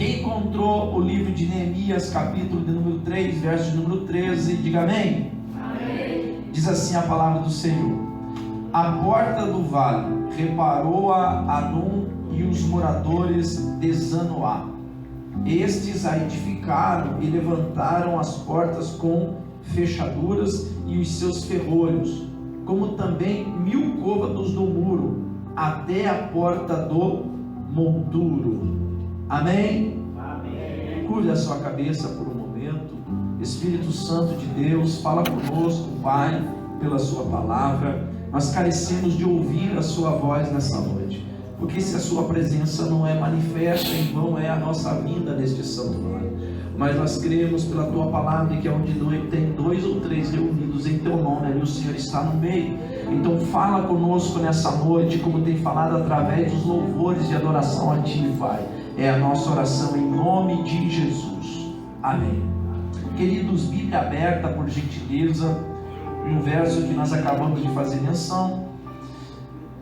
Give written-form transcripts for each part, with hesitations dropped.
Quem encontrou o livro de Neemias, capítulo de número 3, verso de número 13, diga amém. Amém. Diz assim a palavra do Senhor: a porta do vale reparou-a Hanum e os moradores de Zanoá. Estes a edificaram e levantaram as portas com fechaduras e os seus ferrolhos, como também 1000 côvados do muro, até a porta do monturo. Amém? Amém. Curve a sua cabeça por um momento. Espírito Santo de Deus, fala conosco, Pai, pela sua palavra. Nós carecemos de ouvir a sua voz nessa noite, porque se a sua presença não é manifesta, em vão é a nossa vinda neste santuário. Mas nós cremos pela tua palavra que é onde tem 2 ou 3 reunidos em teu nome, ali o Senhor está no meio. Então fala conosco nessa noite, como tem falado através dos louvores de adoração a ti, Pai. É a nossa oração em nome de Jesus. Amém. Queridos, Bíblia aberta, por gentileza, um verso que nós acabamos de fazer menção.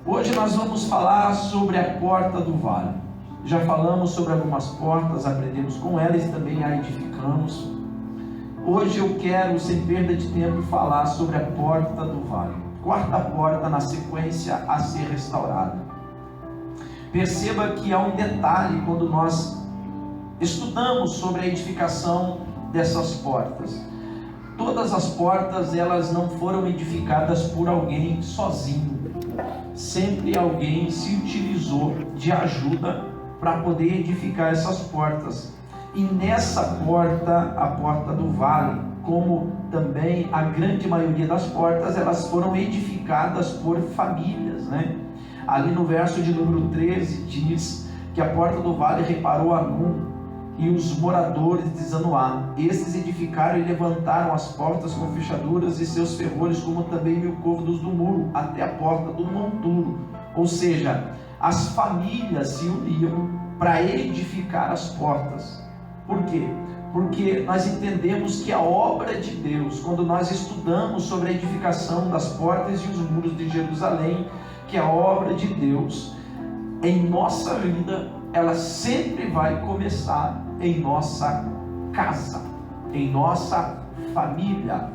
Hoje nós vamos falar sobre a porta do vale. Já falamos sobre algumas portas, aprendemos com elas e também a edificamos. Hoje eu quero, sem perda de tempo, falar sobre a porta do vale. Quarta porta na sequência a ser restaurada. Perceba que há um detalhe quando nós estudamos sobre a edificação dessas portas. Todas as portas, elas não foram edificadas por alguém sozinho. Sempre alguém se utilizou de ajuda para poder edificar essas portas. E nessa porta, a porta do vale, como também a grande maioria das portas, elas foram edificadas por famílias, né? Ali no verso de número 13 diz que a porta do vale reparou Hanum e os moradores de Zanoá. Esses edificaram e levantaram as portas com fechaduras e seus ferrolhos, como também 1000 côvados do muro, até a porta do monturo. Ou seja, as famílias se uniam para edificar as portas. Por quê? Porque nós entendemos que a obra de Deus, quando nós estudamos sobre a edificação das portas e os muros de Jerusalém, que a obra de Deus em nossa vida, ela sempre vai começar em nossa casa, em nossa família.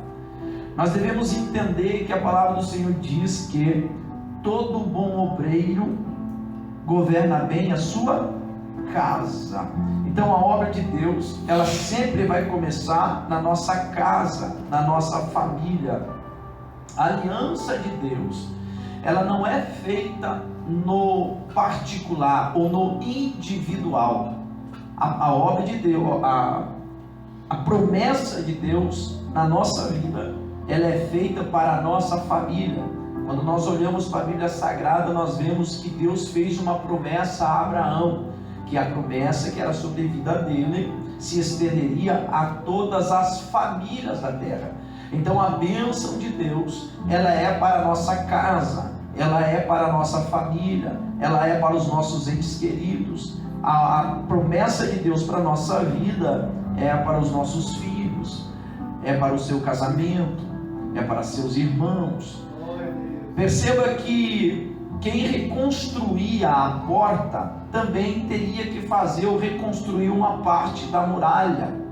Nós devemos entender que a palavra do Senhor diz que todo bom obreiro governa bem a sua casa. Então a obra de Deus, ela sempre vai começar na nossa casa, na nossa família. A aliança de Deus, ela não é feita no particular ou no individual. A obra de Deus, a promessa de Deus na nossa vida, ela é feita para a nossa família. Quando nós olhamos para a Bíblia Sagrada, nós vemos que Deus fez uma promessa a Abraão, que a promessa que era sobre a vida dele se estenderia a todas as famílias da terra. Então a bênção de Deus, ela é para a nossa casa, ela é para a nossa família, ela é para os nossos entes queridos. A promessa de Deus para a nossa vida é para os nossos filhos, é para o seu casamento, é para seus irmãos. Perceba que quem reconstruía a porta também teria que fazer ou reconstruir uma parte da muralha.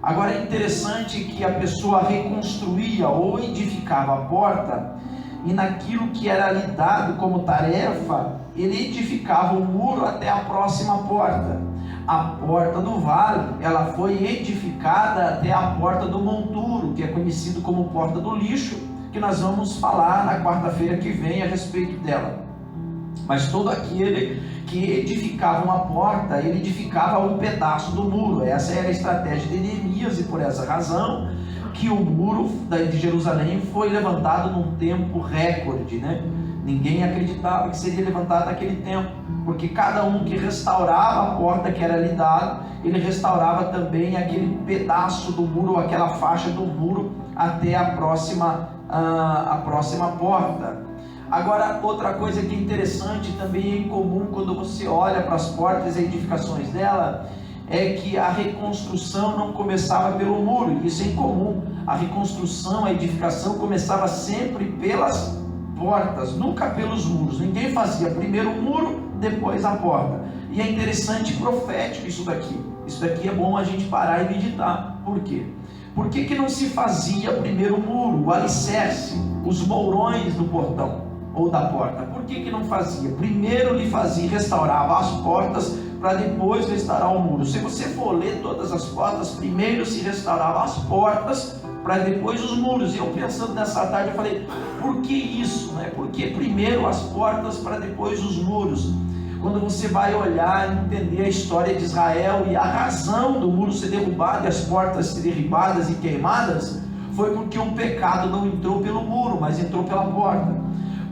Agora é interessante que a pessoa reconstruía ou edificava a porta, e naquilo que era lhe dado como tarefa, ele edificava o muro até a próxima porta. A porta do vale, ela foi edificada até a porta do monturo, que é conhecido como porta do lixo, que nós vamos falar na quarta-feira que vem a respeito dela. Mas todo aquele que edificava uma porta, ele edificava um pedaço do muro. Essa era a estratégia de Neemias, e por essa razão que o muro de Jerusalém foi levantado num tempo recorde, né? Ninguém acreditava que seria levantado naquele tempo, porque cada um que restaurava a porta que era lhe dada, ele restaurava também aquele pedaço do muro, aquela faixa do muro, até a próxima porta. Agora, outra coisa que é interessante, também é incomum quando você olha para as portas e edificações dela, é que a reconstrução não começava pelo muro. Isso é incomum. A reconstrução, a edificação começava sempre pelas portas, nunca pelos muros. Ninguém fazia primeiro o muro, depois a porta. E é interessante e profético isso daqui. Isso daqui é bom a gente parar e meditar. Por quê? Por que não se fazia primeiro o muro, o alicerce, os mourões do portão ou da porta? Por que não fazia? Primeiro ele fazia, restaurava as portas para depois restaurar o muro. Se você for ler todas as portas, primeiro se restaurava as portas para depois os muros. E eu pensando nessa tarde, eu falei, por que isso? Por que primeiro as portas para depois os muros? Quando você vai olhar e entender a história de Israel e a razão do muro ser derrubado e as portas serem derribadas e queimadas, foi porque o pecado não entrou pelo muro, mas entrou pela porta.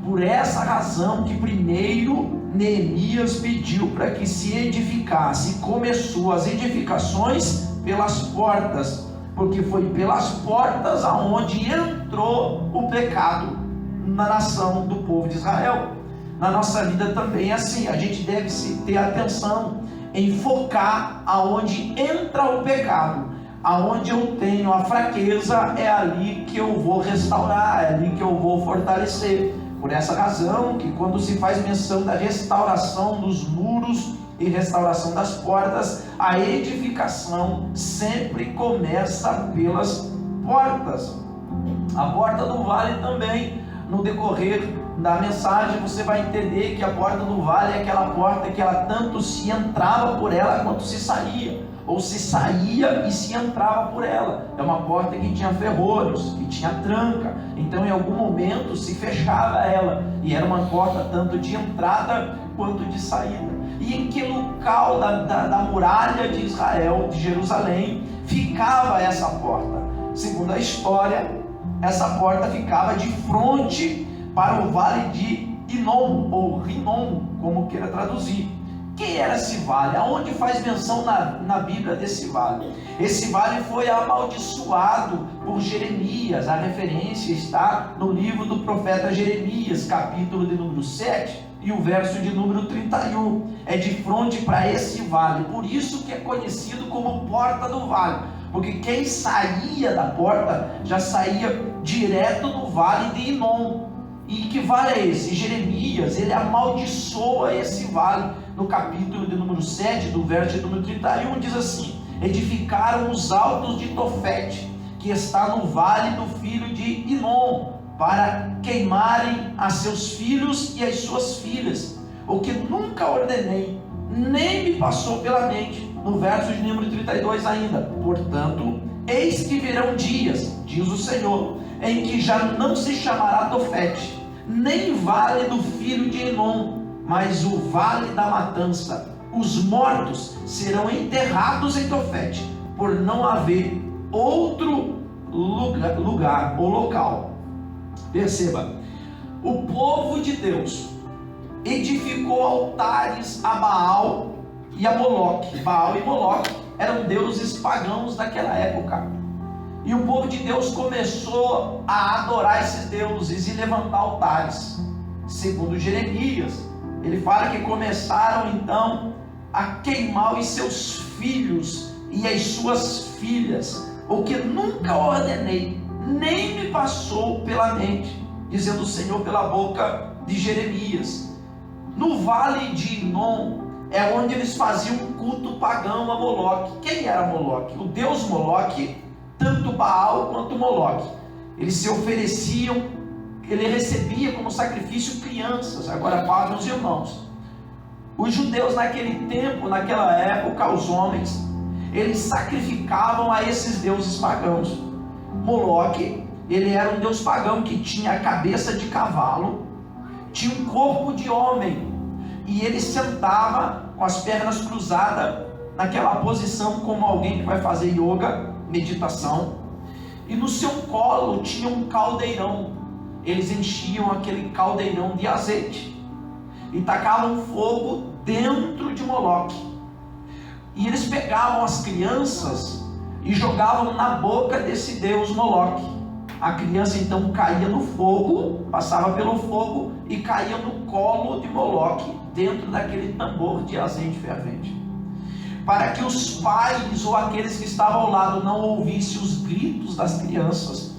Por essa razão que primeiro Neemias pediu para que se edificasse, começou as edificações pelas portas, porque foi pelas portas aonde entrou o pecado na nação do povo de Israel. Na nossa vida também é assim, a gente deve ter atenção em focar aonde entra o pecado, aonde eu tenho a fraqueza, é ali que eu vou restaurar, é ali que eu vou fortalecer. Por essa razão que quando se faz menção da restauração dos muros e restauração das portas, a edificação sempre começa pelas portas. A porta do vale também, no decorrer da mensagem, você vai entender que a porta do vale é aquela porta que ela tanto se entrava por ela quanto se saía, ou se saía e se entrava por ela. É uma porta que tinha ferrolhos, que tinha tranca, então em algum momento se fechava ela, e era uma porta tanto de entrada quanto de saída. E em que local da muralha de Israel, de Jerusalém, ficava essa porta? Segundo a história, essa porta ficava de frente para o vale de Inom, ou Rinom, como queira traduzir. Quem era esse vale? Aonde faz menção na Bíblia desse vale? Esse vale foi amaldiçoado por Jeremias. A referência está no livro do profeta Jeremias, capítulo de número 7 e o verso de número 31. É de frente para esse vale, por isso que é conhecido como Porta do Vale, porque quem saía da porta já saía direto do vale de Inom. E que vale é esse? Jeremias, ele amaldiçoa esse vale. No capítulo de número 7, do verso de número 31, diz assim: edificaram os altos de Tofete, que está no vale do filho de Inom, para queimarem a seus filhos e as suas filhas, o que nunca ordenei, nem me passou pela mente. No verso de número 32 ainda: portanto, eis que virão dias, diz o Senhor, em que já não se chamará Tofete, nem vale do filho de Inom, mas o vale da matança. Os mortos serão enterrados em Tofete, por não haver outro lugar ou local. Perceba, o povo de Deus edificou altares a Baal e a Moloque. Baal e Moloque eram deuses pagãos daquela época. E o povo de Deus começou a adorar esses deuses e levantar altares. Segundo Jeremias, ele fala que começaram então a queimar os seus filhos e as suas filhas, o que nunca ordenei, nem me passou pela mente, dizendo o Senhor pela boca de Jeremias. No vale de Inom é onde eles faziam um culto pagão a Moloque. Quem era Moloque? O deus Moloque, tanto Baal quanto Moloque, eles se ofereciam, ele recebia como sacrifício crianças. Agora, meus irmãos, os judeus naquele tempo, naquela época, os homens, eles sacrificavam a esses deuses pagãos. Moloque, ele era um deus pagão que tinha a cabeça de cavalo, tinha um corpo de homem, e ele sentava com as pernas cruzadas, naquela posição como alguém que vai fazer yoga, meditação, e no seu colo tinha um caldeirão. Eles enchiam aquele caldeirão de azeite e tacavam fogo dentro de Moloque, e eles pegavam as crianças e jogavam na boca desse deus Moloque. A criança então caía no fogo, passava pelo fogo e caía no colo de Moloque, dentro daquele tambor de azeite fervente. Para que os pais ou aqueles que estavam ao lado não ouvissem os gritos das crianças,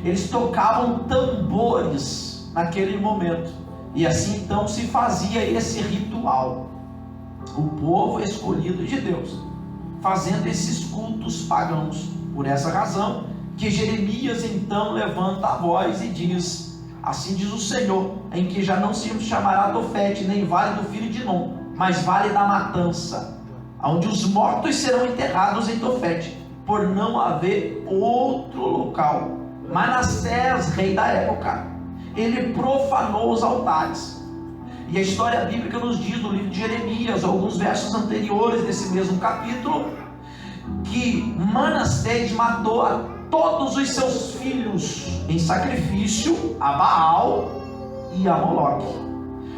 eles tocavam tambores naquele momento, e assim então se fazia esse ritual. o povo escolhido de Deus, fazendo esses cultos pagãos. Por essa razão que Jeremias então levanta a voz e diz: assim diz o Senhor, em que já não se chamará Tofete, nem vale do filho de Inom, mas vale da matança, onde os mortos serão enterrados em Tofete, por não haver outro local. Manassés, rei da época, ele profanou os altares. E a história bíblica nos diz, no livro de Jeremias, alguns versos anteriores desse mesmo capítulo, que Manassés matou a todos os seus filhos em sacrifício a Baal e a Moloque.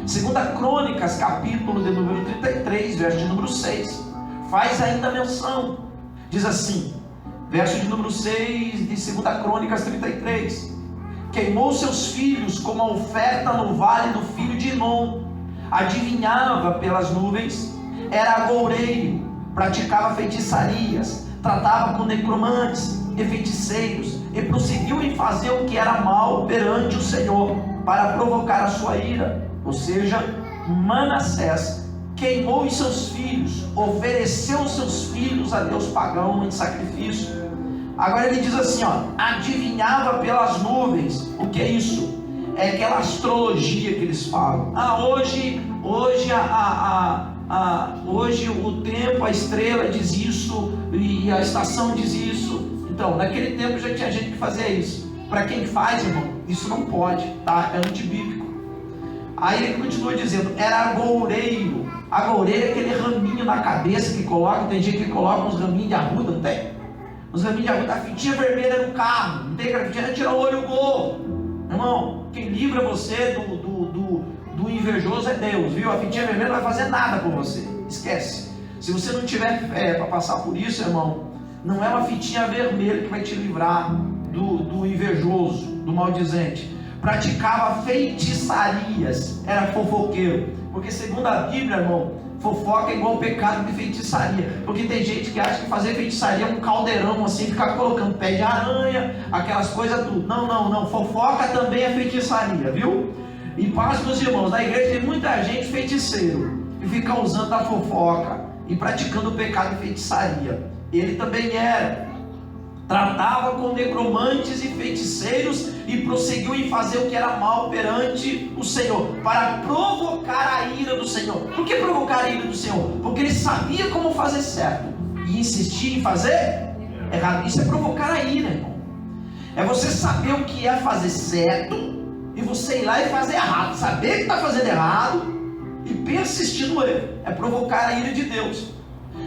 Segunda Crônicas, capítulo de número 33, verso de número 6, faz ainda menção, diz assim, verso de número 6 de 2 Crônicas 33: queimou seus filhos como a oferta no vale do filho de Inom, adivinhava pelas nuvens, era agoureiro, praticava feitiçarias, tratava com necromantes e feiticeiros, e prosseguiu em fazer o que era mal perante o Senhor, para provocar a sua ira. Ou seja, Manassés queimou os seus filhos, ofereceu os seus filhos a Deus pagão em sacrifício. Agora ele diz assim, adivinhava pelas nuvens. O que é isso? É aquela astrologia que eles falam. Hoje o tempo, a estrela diz isso, e a estação diz isso. Então, naquele tempo já tinha gente que fazia isso. Para quem faz, irmão, isso não pode, tá? É antibíblico. Aí ele continua dizendo, era agoureiro. Agoureiro é aquele raminho na cabeça que coloca, tem gente que coloca uns raminhos de arruda, não tem? Os raminhos de arruda, a fitinha vermelha no carro, não tem? A fitinha tira o olho gordo. Irmão, quem livra você do invejoso é Deus, viu? A fitinha vermelha não vai fazer nada por você, esquece. Se você não tiver fé para passar por isso, irmão, não é uma fitinha vermelha que vai te livrar do invejoso, do maldizente. Praticava feitiçarias, era fofoqueiro, porque segundo a Bíblia, irmão, fofoca é igual ao pecado de feitiçaria, porque tem gente que acha que fazer feitiçaria é um caldeirão assim, ficar colocando pé de aranha, aquelas coisas tudo. Não, fofoca também é feitiçaria, viu? E paz, meus irmãos, na igreja tem muita gente feiticeiro, que fica usando a fofoca e praticando o pecado de feitiçaria. Ele também era, tratava com necromantes e feiticeiros e prosseguiu em fazer o que era mal perante o Senhor, para provocar a ira do Senhor. Por que provocar a ira do Senhor? Porque ele sabia como fazer certo e insistir em fazer errado. Isso é provocar a ira, irmão. É você saber o que é fazer certo e você ir lá e fazer errado, saber que está fazendo errado e persistir no erro. É provocar a ira de Deus.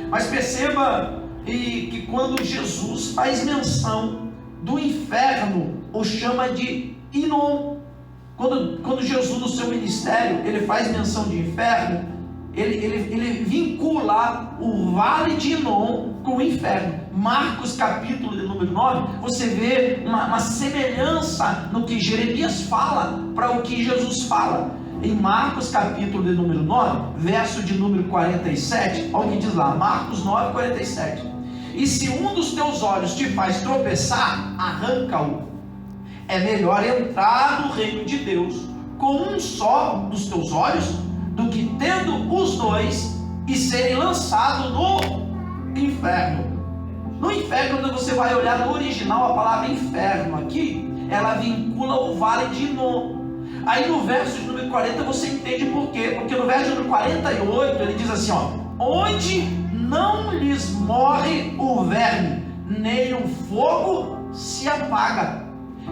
Mas perceba que quando Jesus faz menção do inferno, o chama de Inom. Quando Jesus no seu ministério ele faz menção de inferno, ele vincula o vale de Inom com o inferno. Marcos capítulo de número 9, você vê uma semelhança no que Jeremias fala para o que Jesus fala. Em Marcos capítulo de número 9, verso de número 47, olha o que diz lá, Marcos 9, 47. E se um dos teus olhos te faz tropeçar, arranca-o. É melhor entrar no reino de Deus com um só dos teus olhos, do que tendo os dois e serem lançados no inferno. No inferno, quando você vai olhar no original, a palavra inferno aqui, ela vincula o vale de Inom. Aí no verso de número 40 você entende por quê. Porque no verso de número 48 ele diz assim, onde não lhes morre o verme, nem o fogo se apaga.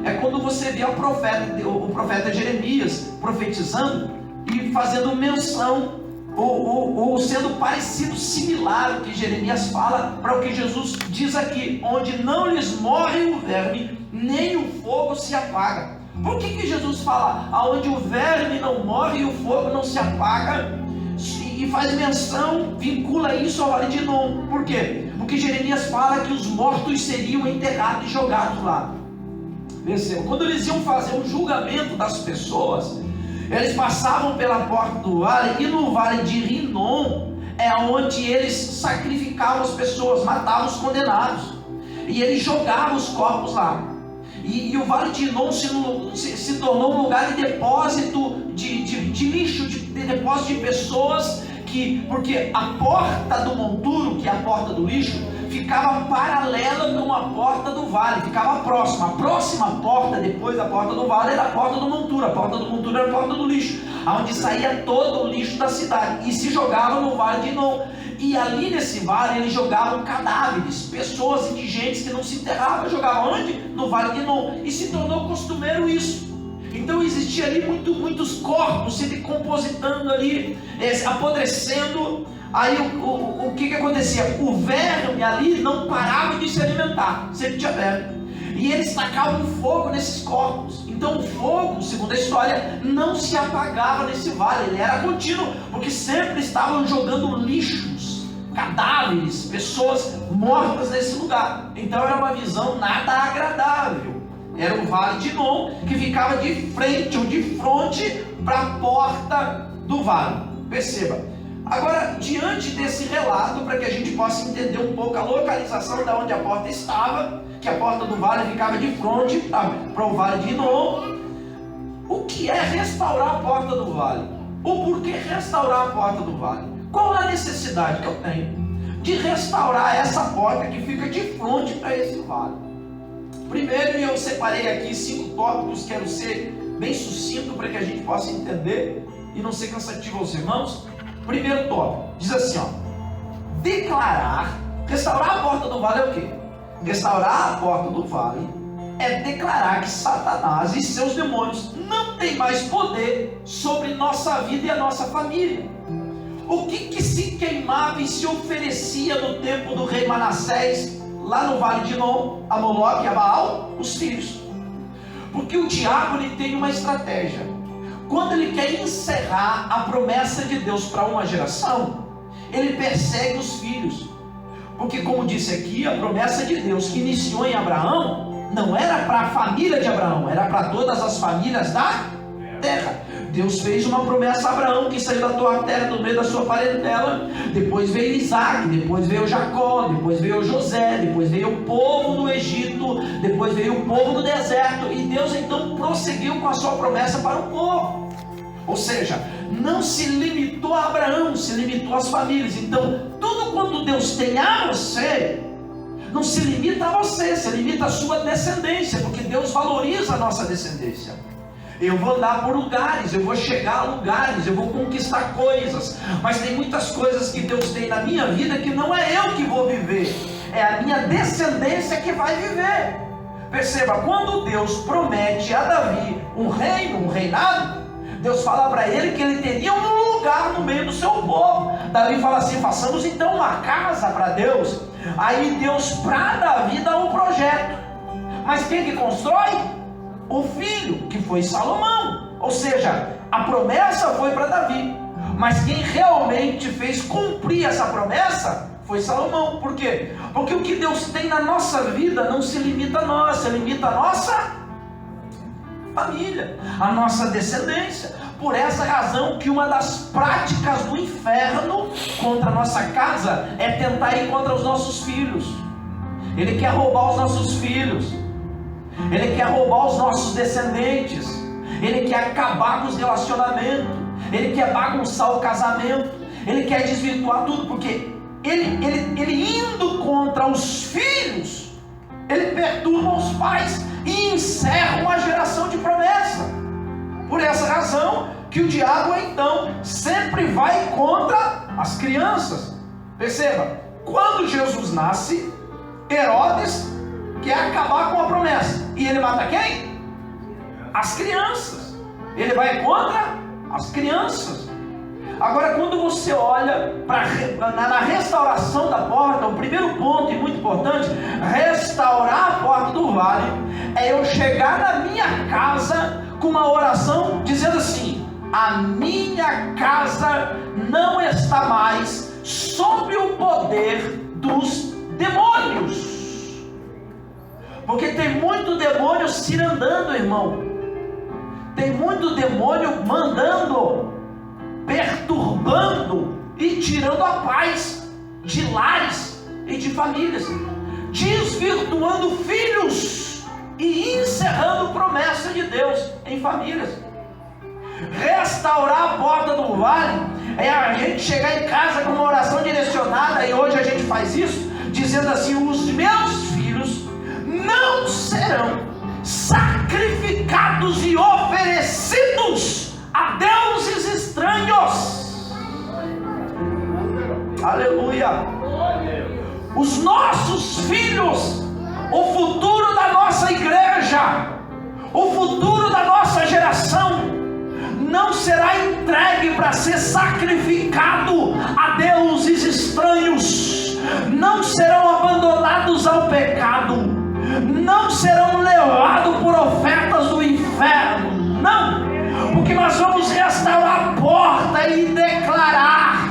É quando você vê o profeta Jeremias profetizando e fazendo menção ou sendo parecido, similar ao que Jeremias fala para o que Jesus diz aqui, onde não lhes morre o verme, nem o fogo se apaga. Por que Jesus fala aonde o verme não morre e o fogo não se apaga? E faz menção, vincula isso ao vale de Inom. Por quê? Porque Jeremias fala que os mortos seriam enterrados e jogados lá. Perceba, quando eles iam fazer o julgamento das pessoas, eles passavam pela porta do vale, e no vale de Rinom é onde eles sacrificavam as pessoas, matavam os condenados, e eles jogavam os corpos lá. E o vale de Inom se tornou um lugar de depósito de lixo, de depósito de pessoas porque a porta do monturo, que é a porta do lixo, ficava paralela com a porta do vale, ficava próxima. A próxima porta, depois da porta do vale, era a porta do monturo. A porta do monturo era a porta do lixo, onde saía todo o lixo da cidade e se jogava no vale de Inom. E ali nesse vale eles jogavam cadáveres, pessoas indigentes que não se enterravam, jogavam onde? No vale de Inom. E se tornou costumeiro isso. Então existia ali muitos corpos se decompositando ali, apodrecendo. Aí o que acontecia? O verme ali não parava de se alimentar, sempre tinha verme. E eles tacavam fogo nesses corpos. Então o fogo, segundo a história, não se apagava nesse vale, ele era contínuo, porque sempre estavam jogando lixos, cadáveres, pessoas mortas nesse lugar. Então era uma visão nada agradável. Era o vale de Inom, que ficava de frente ou de fronte para a porta do vale. Perceba. Agora, diante desse relato, para que a gente possa entender um pouco a localização de onde a porta estava, que a porta do vale ficava de frente para o vale de Inom, o que é restaurar a porta do vale? O porquê restaurar a porta do vale? Qual é a necessidade que eu tenho de restaurar essa porta que fica de frente para esse vale? Primeiro, eu separei aqui 5 tópicos, quero ser bem sucinto para que a gente possa entender e não ser cansativo aos irmãos. Primeiro tópico, diz assim, declarar, restaurar a porta do vale é o quê? Restaurar a porta do vale é declarar que Satanás e seus demônios não têm mais poder sobre nossa vida e a nossa família. O que se queimava e se oferecia no tempo do rei Manassés, lá no vale de Inom, a Moloque e a Baal? Os filhos. Porque o diabo ele tem uma estratégia. Quando ele quer encerrar a promessa de Deus para uma geração, ele persegue os filhos. Porque, como disse aqui, a promessa de Deus que iniciou em Abraão não era para a família de Abraão, era para todas as famílias da terra. Deus fez uma promessa a Abraão, que saiu da tua terra, do meio da sua parentela. Depois veio Isaac, depois veio Jacó, depois veio José, depois veio o povo do Egito, depois veio o povo do deserto. E Deus então prosseguiu com a sua promessa para o povo. Ou seja, não se limitou a Abraão, se limitou às famílias. Então, tudo quanto Deus tem a você, não se limita a você, se limita à sua descendência, porque Deus valoriza a nossa descendência. Eu vou andar por lugares, eu vou chegar a lugares, eu vou conquistar coisas, mas tem muitas coisas que Deus tem na minha vida que não é eu que vou viver, é a minha descendência que vai viver. Perceba, quando Deus promete a Davi um reino, um reinado, Deus fala para ele que ele teria um lugar no meio do seu povo. Davi fala assim: façamos então uma casa para Deus. Aí Deus para Davi dá um projeto, mas quem que constrói? O filho, que foi Salomão. Ou seja, a promessa foi para Davi, mas quem realmente fez cumprir essa promessa foi Salomão. Por quê? Porque o que Deus tem na nossa vida não se limita a nós, se limita a nossa família, a nossa descendência. Por essa razão que uma das práticas do inferno contra a nossa casa é tentar ir contra os nossos filhos. Ele quer roubar os nossos filhos, ele quer roubar os nossos descendentes, ele quer acabar com os relacionamentos, ele quer bagunçar o casamento, ele quer desvirtuar tudo, porque ele indo contra os filhos, ele perturba os pais e encerra uma geração de promessa. Por essa razão que o diabo então sempre vai contra as crianças. Perceba, quando Jesus nasce, Herodes quer acabar com a promessa, e ele mata quem? As crianças. Ele vai contra as crianças. Agora, quando você olha na restauração da porta, o primeiro ponto, e muito importante, restaurar a porta do vale, é eu chegar na minha casa com uma oração dizendo assim: a minha casa não está mais sob o poder dos demônios. Porque tem muito demônio cirandando, irmão. Tem muito demônio mandando, perturbando e tirando a paz de lares e de famílias, desvirtuando filhos e encerrando promessa de Deus em famílias. Restaurar a porta do vale é a gente chegar em casa com uma oração direcionada, e hoje a gente faz isso, dizendo assim: os meus filhos não serão sacrificados e oferecidos a deuses estranhos. Aleluia. Os nossos filhos, o futuro da nossa igreja, o futuro da nossa geração, não será entregue para ser sacrificado a deuses estranhos, não serão abandonados ao pecado, não serão levados por ofertas do inferno, não, porque nós vamos restaurar a porta e declarar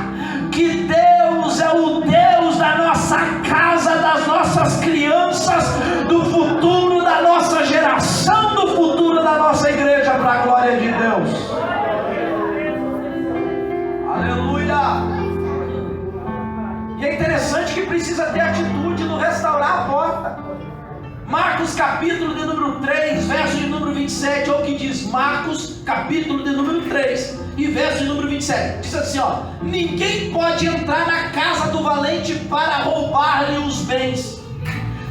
que Deus é o Deus da nossa casa, das nossas crianças, do futuro da nossa geração, do futuro da nossa igreja, para a glória de Deus. Aleluia. E é interessante que precisa ter atitude no restaurar a porta. Marcos capítulo de número 3, verso de número 27, olha o que diz Marcos capítulo de número 3 e verso de número 27, diz assim, ó: ninguém pode entrar na casa do valente para roubar-lhe os bens,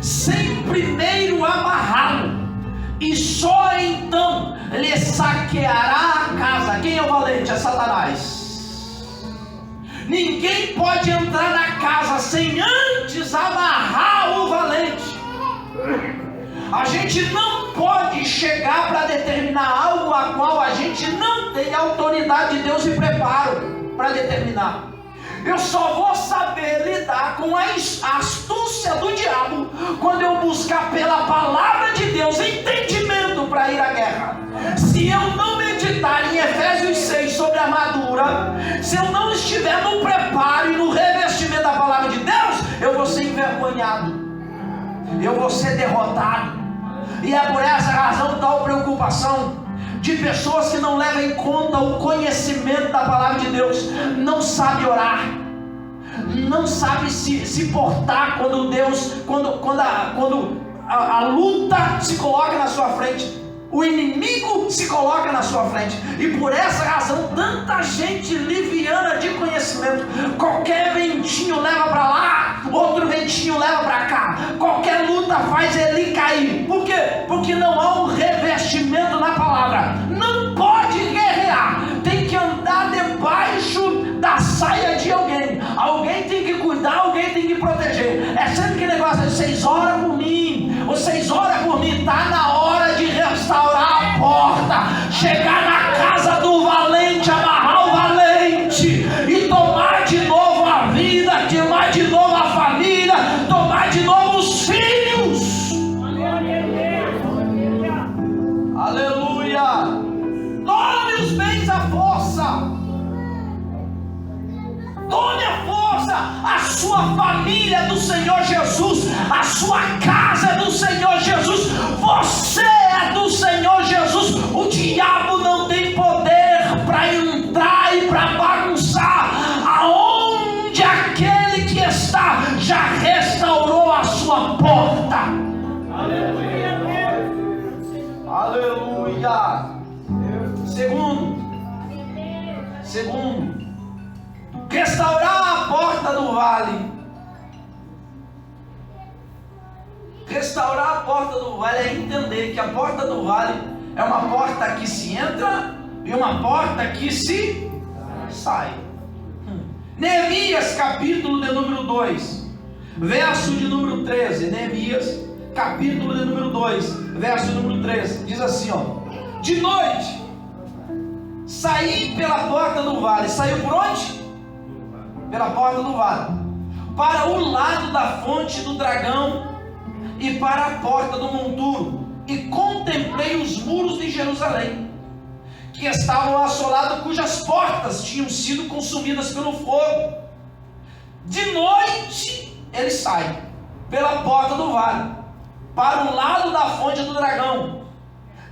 sem primeiro amarrá-lo, e só então lhe saqueará a casa. Quem é o valente? É Satanás. Ninguém pode entrar na casa sem antes amarrar o valente. A gente não pode chegar para determinar algo a qual a gente não tem autoridade de Deus e preparo para determinar. Eu só vou saber lidar com a astúcia do diabo quando eu buscar pela palavra de Deus entendimento para ir à guerra. Se eu não meditar em Efésios 6 sobre a armadura, se eu não estiver no preparo e no revestimento da palavra de Deus, eu vou ser envergonhado, eu vou ser derrotado. E é por essa razão tal preocupação de pessoas que não levam em conta o conhecimento da palavra de Deus, não sabe orar, não sabe se portar quando Deus, quando a luta se coloca na sua frente, o inimigo se coloca na sua frente. E por essa razão tanta gente liviana de conhecimento, qualquer ventinho leva para lá, outro ventinho leva para cá, qualquer luta faz ele cair. Por quê? Porque não há um revestimento na palavra. Não pode guerrear, tem que andar debaixo da saia de alguém. Alguém tem que cuidar, alguém tem que proteger. É sempre que negócio de vocês oram por mim, vocês oram por mim. Está na hora de restaurar a porta, chegar na casa do valente, amarrar o valente e tomar de novo a vida, tomar de novo a família, tomar de novo os filhos. Aleluia. Tome os bens à força, tome a força. A sua família é do Senhor Jesus, a sua casa é do Senhor Jesus, você é do Senhor Jesus. O diabo não tem poder para entrar e para bagunçar aonde aquele que está já restaurou a sua porta. Aleluia. Aleluia. Segundo, restaurar a porta do vale. Restaurar a porta do vale é entender que a porta do vale é uma porta que se entra e uma porta que se sai. Neemias capítulo de número 2, verso de número 13. Neemias capítulo de número 2, verso de número 13, diz assim, ó: de noite saí pela porta do vale. Saiu por onde? Pela porta do vale, para o lado da fonte do dragão e para a porta do monturo, e contemplei os muros de Jerusalém, que estavam assolados, cujas portas tinham sido consumidas pelo fogo. De noite ele sai pela porta do vale, para o lado da fonte do dragão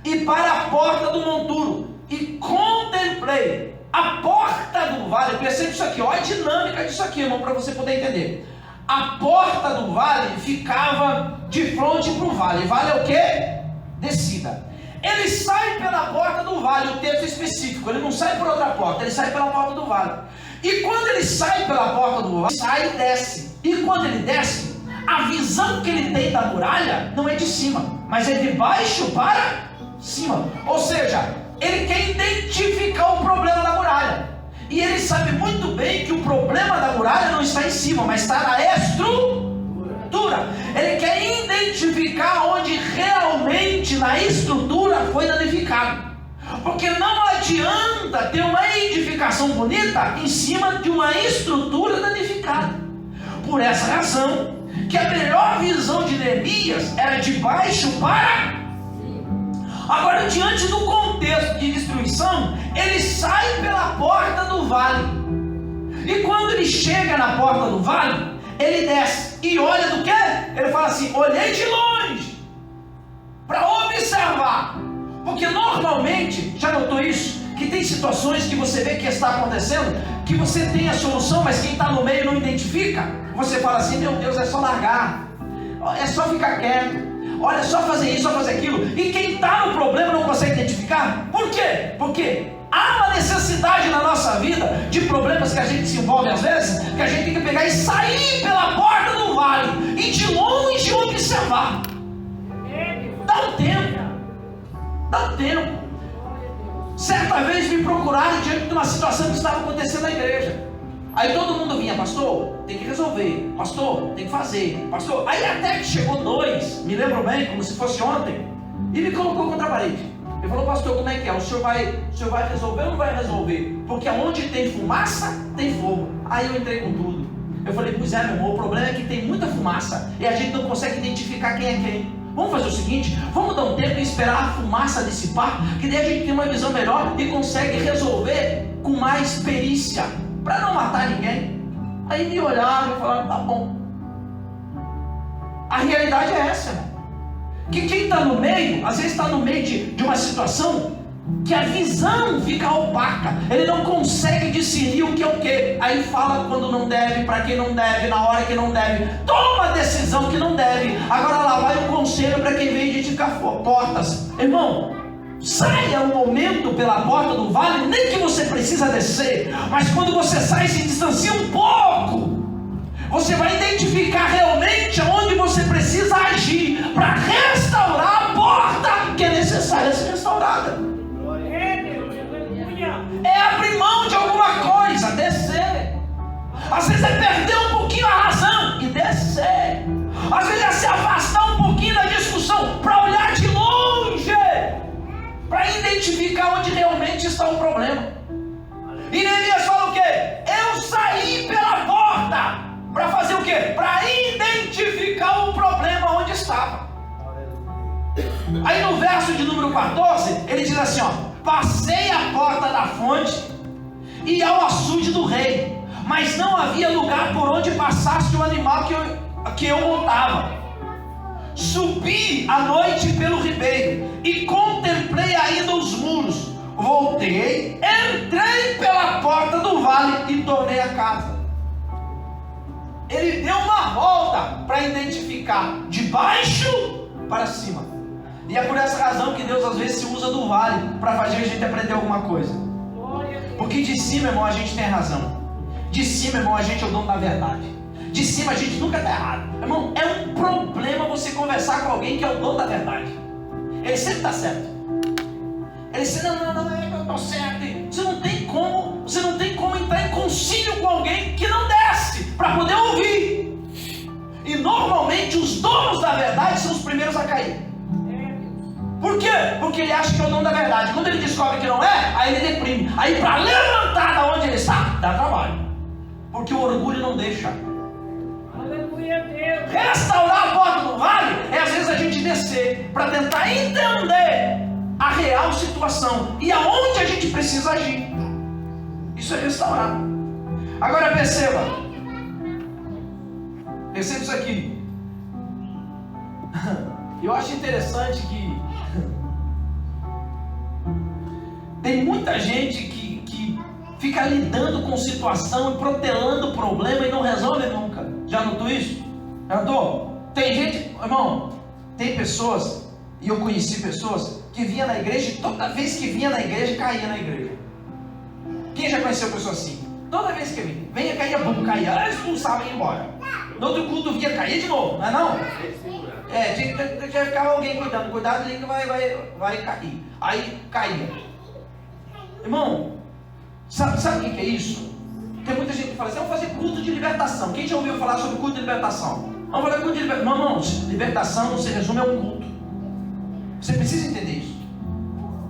e para a porta do monturo, e contemplei a porta do vale. Percebe isso aqui, olha a dinâmica disso aqui, irmão, para você poder entender. A porta do vale ficava de frente para o vale. Vale é o que? Descida. ele sai pela porta do vale, o texto específico, ele não sai por outra porta, ele sai pela porta do vale. E quando ele sai pela porta do vale, sai e desce. E quando ele desce, a visão que ele tem da muralha não é de cima, mas é de baixo para cima. Ou seja, ele quer identificar o problema da muralha. E ele sabe muito bem que o problema da muralha não está em cima, mas está na estrutura. Ele quer identificar onde realmente na estrutura foi danificado. Porque não adianta ter uma edificação bonita em cima de uma estrutura danificada. Por essa razão, que a melhor visão de Neemias era de baixo para... Agora, diante do contexto de destruição, ele sai pela porta do vale. E quando ele chega na porta do vale, ele desce e olha do quê? Ele fala assim, olhei de longe, para observar. Porque normalmente, já notou isso? Que tem situações que você vê que está acontecendo, que você tem a solução, mas quem está no meio não identifica. Você fala assim, meu Deus, é só largar, é só ficar quieto. Olha, só fazer isso, só fazer aquilo. E quem está no problema não consegue identificar. Por quê? Porque há uma necessidade na nossa vida de problemas que a gente se envolve às vezes, que a gente tem que pegar e sair pela porta do vale e de longe observar. Dá um tempo. Dá um tempo. Certa vez me procuraram diante de uma situação que estava acontecendo na igreja. Aí todo mundo vinha, pastor, tem que resolver, pastor, tem que fazer, pastor. Aí até que chegou dois, me lembro bem, como se fosse ontem, e me colocou contra a parede. Ele falou, pastor, como é que é? O senhor vai resolver ou não vai resolver? Porque onde tem fumaça, tem fogo. Aí eu entrei com tudo. Eu falei, pois é, meu irmão, o problema é que tem muita fumaça e a gente não consegue identificar quem é quem. Vamos fazer o seguinte, vamos dar um tempo e esperar a fumaça dissipar, que daí a gente tem uma visão melhor e consegue resolver com mais perícia, para não matar ninguém. Aí me olharam e falaram, tá bom. A realidade é essa, irmão. Que quem está no meio, às vezes está no meio de uma situação que a visão fica opaca, ele não consegue discernir o que é o que. Aí fala quando não deve, para quem não deve, na hora que não deve, toma a decisão que não deve. Agora lá vai um conselho para quem vem identificar portas. Irmão, saia um momento pela porta do vale, nem que você precisa descer, mas quando você sai, se distancia um pouco. Você vai identificar realmente aonde você precisa agir para restaurar a porta que é necessária ser restaurada. É abrir mão de alguma coisa, descer. Às vezes é perder um pouquinho a razão e descer. Às vezes é se afastar um pouquinho da discussão para olhar de longe, para identificar onde realmente está o problema. E Neemias fala o quê? Eu saí pela porta para fazer o quê? Para identificar o problema onde estava. Aí no verso de número 14, ele diz assim, ó, passei a porta da fonte e ao açude do rei, mas não havia lugar por onde passasse o animal que eu montava. Subi à noite pelo ribeiro e contemplei ainda os muros. Voltei, entrei pela porta do vale e tornei a casa. Ele deu uma volta para identificar de baixo para cima. E é por essa razão que Deus às vezes se usa do vale para fazer a gente aprender alguma coisa. Porque de cima, irmão, a gente tem razão. De cima, irmão, a gente é o dono da verdade. De cima a gente nunca está errado. Irmão, é um problema você conversar com alguém que é o dono da verdade. Ele sempre está certo. Ele sempre, não, é que eu estou certo. Você não tem como entrar em concílio com alguém que não desce para poder ouvir. E normalmente os donos da verdade são os primeiros a cair. Por quê? Porque ele acha que é o dono da verdade. Quando ele descobre que não é, aí ele deprime. Aí para levantar da onde ele está, dá trabalho. Porque o orgulho não deixa. Restaurar a porta do vale é às vezes a gente descer para tentar entender a real situação e aonde a gente precisa agir. Isso é restaurar. Agora perceba isso aqui. Eu acho interessante que tem muita gente que fica lidando com situação e protelando o problema e não resolve nunca. Já notou isso? Já notou? Tem gente, irmão, tem pessoas E eu conheci pessoas que vinham na igreja e toda vez que vinha na igreja, caía na igreja. Quem já conheceu pessoas assim? Toda vez que vinha, caía, bum, caía, expulsava e ia embora. No outro culto vinha, caía de novo, não é não? Já ficava alguém cuidando, cuidado ali que vai cair. Aí caía. Irmão, sabe o que é isso? Tem muita gente que fala assim, vamos fazer culto de libertação. Quem já ouviu falar sobre culto de libertação? Vamos fazer culto de libertação. Não, irmãos, libertação não se resume a um culto. Você precisa entender isso.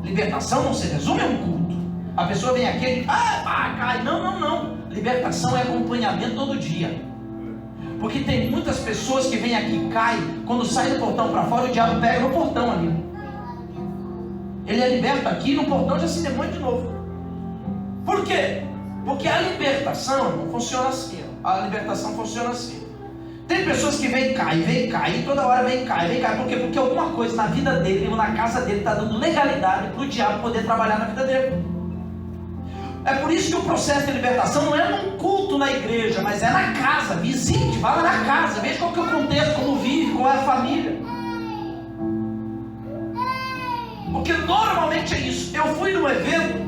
Libertação não se resume a um culto. A pessoa vem aqui e diz, cai. Não. Libertação é acompanhamento todo dia. Porque tem muitas pessoas que vêm aqui e caem, quando sai do portão para fora, o diabo pega no portão ali. Ele é liberto aqui, no portão já se demônio de novo. Por quê? Porque a libertação não funciona assim. A libertação funciona assim. Tem pessoas que vem e cai, e toda hora vem e cai. Por quê? Porque alguma coisa na vida dele, ou na casa dele, está dando legalidade para o diabo poder trabalhar na vida dele. É por isso que o processo de libertação não é num culto na igreja, mas é na casa. Visite, vá lá na casa, veja qual que é o contexto, como vive, qual é a família. Porque normalmente é isso. Eu fui num evento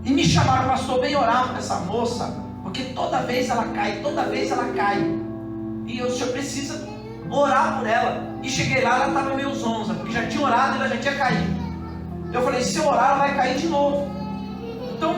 e me chamaram, pastor, vem orar para essa moça, porque toda vez ela cai. E o senhor precisa orar por ela. E cheguei lá, ela estava meio zonza, porque já tinha orado e ela já tinha caído. Eu falei, se eu orar, ela vai cair de novo. Então,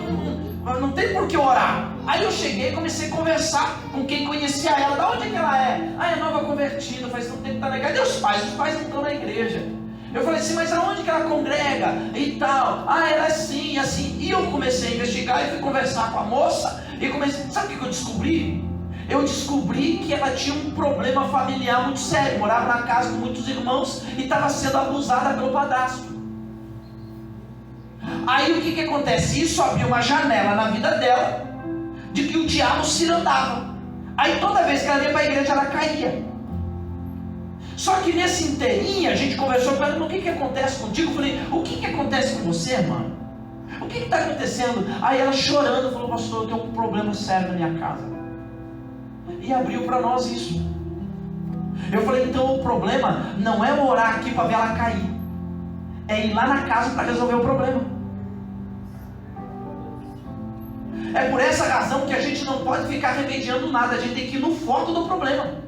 não tem por que orar. Aí eu cheguei e comecei a conversar com quem conhecia ela. Da onde é que ela é? É nova convertida, faz tanto tempo que está na igreja. E os pais não estão na igreja. Eu falei assim, mas aonde que ela congrega e tal? Ela é assim, assim. E eu comecei a investigar e fui conversar com a moça. E comecei, sabe o que eu descobri? Eu descobri que ela tinha um problema familiar muito sério. Morava na casa com muitos irmãos e estava sendo abusada pelo padrasto. Aí o que acontece? Isso abriu uma janela na vida dela, de que o diabo se andava. Aí toda vez que ela ia para a igreja, ela caía. Só que nesse inteirinho, a gente conversou com ela, o que acontece contigo? Eu falei, o que acontece com você, irmã? O que está acontecendo? Aí ela chorando, falou, pastor, eu tenho um problema sério na minha casa. E abriu para nós isso. Eu falei, então o problema não é orar aqui para ver ela cair, é ir lá na casa para resolver o problema. É por essa razão que a gente não pode ficar remediando nada, a gente tem que ir no foco do problema.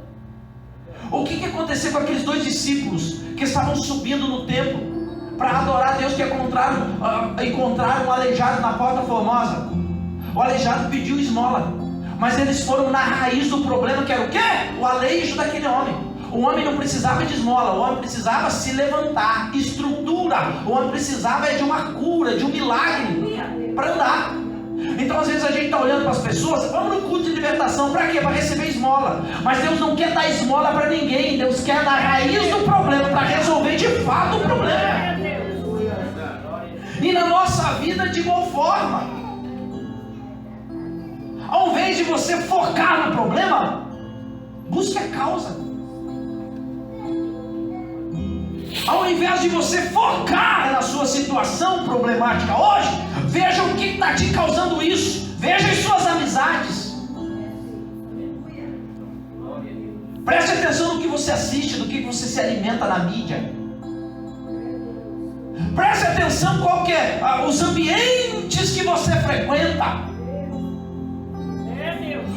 O que aconteceu com aqueles 2 discípulos que estavam subindo no templo para adorar a Deus, que encontraram um aleijado na Porta Formosa? O aleijado pediu esmola, mas eles foram na raiz do problema, que era o quê? O aleijo daquele homem. O homem não precisava de esmola, o homem precisava se levantar, estrutura. O homem precisava de uma cura, de um milagre para andar. Então às vezes a gente está olhando para as pessoas, vamos no culto de libertação, para quê? Para receber esmola. Mas Deus não quer dar esmola para ninguém, Deus quer dar raiz do problema, para resolver de fato o problema. E na nossa vida de igual forma. Ao invés de você focar no problema, busque a causa. Ao invés de você focar na sua situação problemática hoje, veja o que está te causando isso. Veja as suas amizades. Preste atenção no que você assiste, do que você se alimenta na mídia. Preste atenção qual que é os ambientes que você frequenta.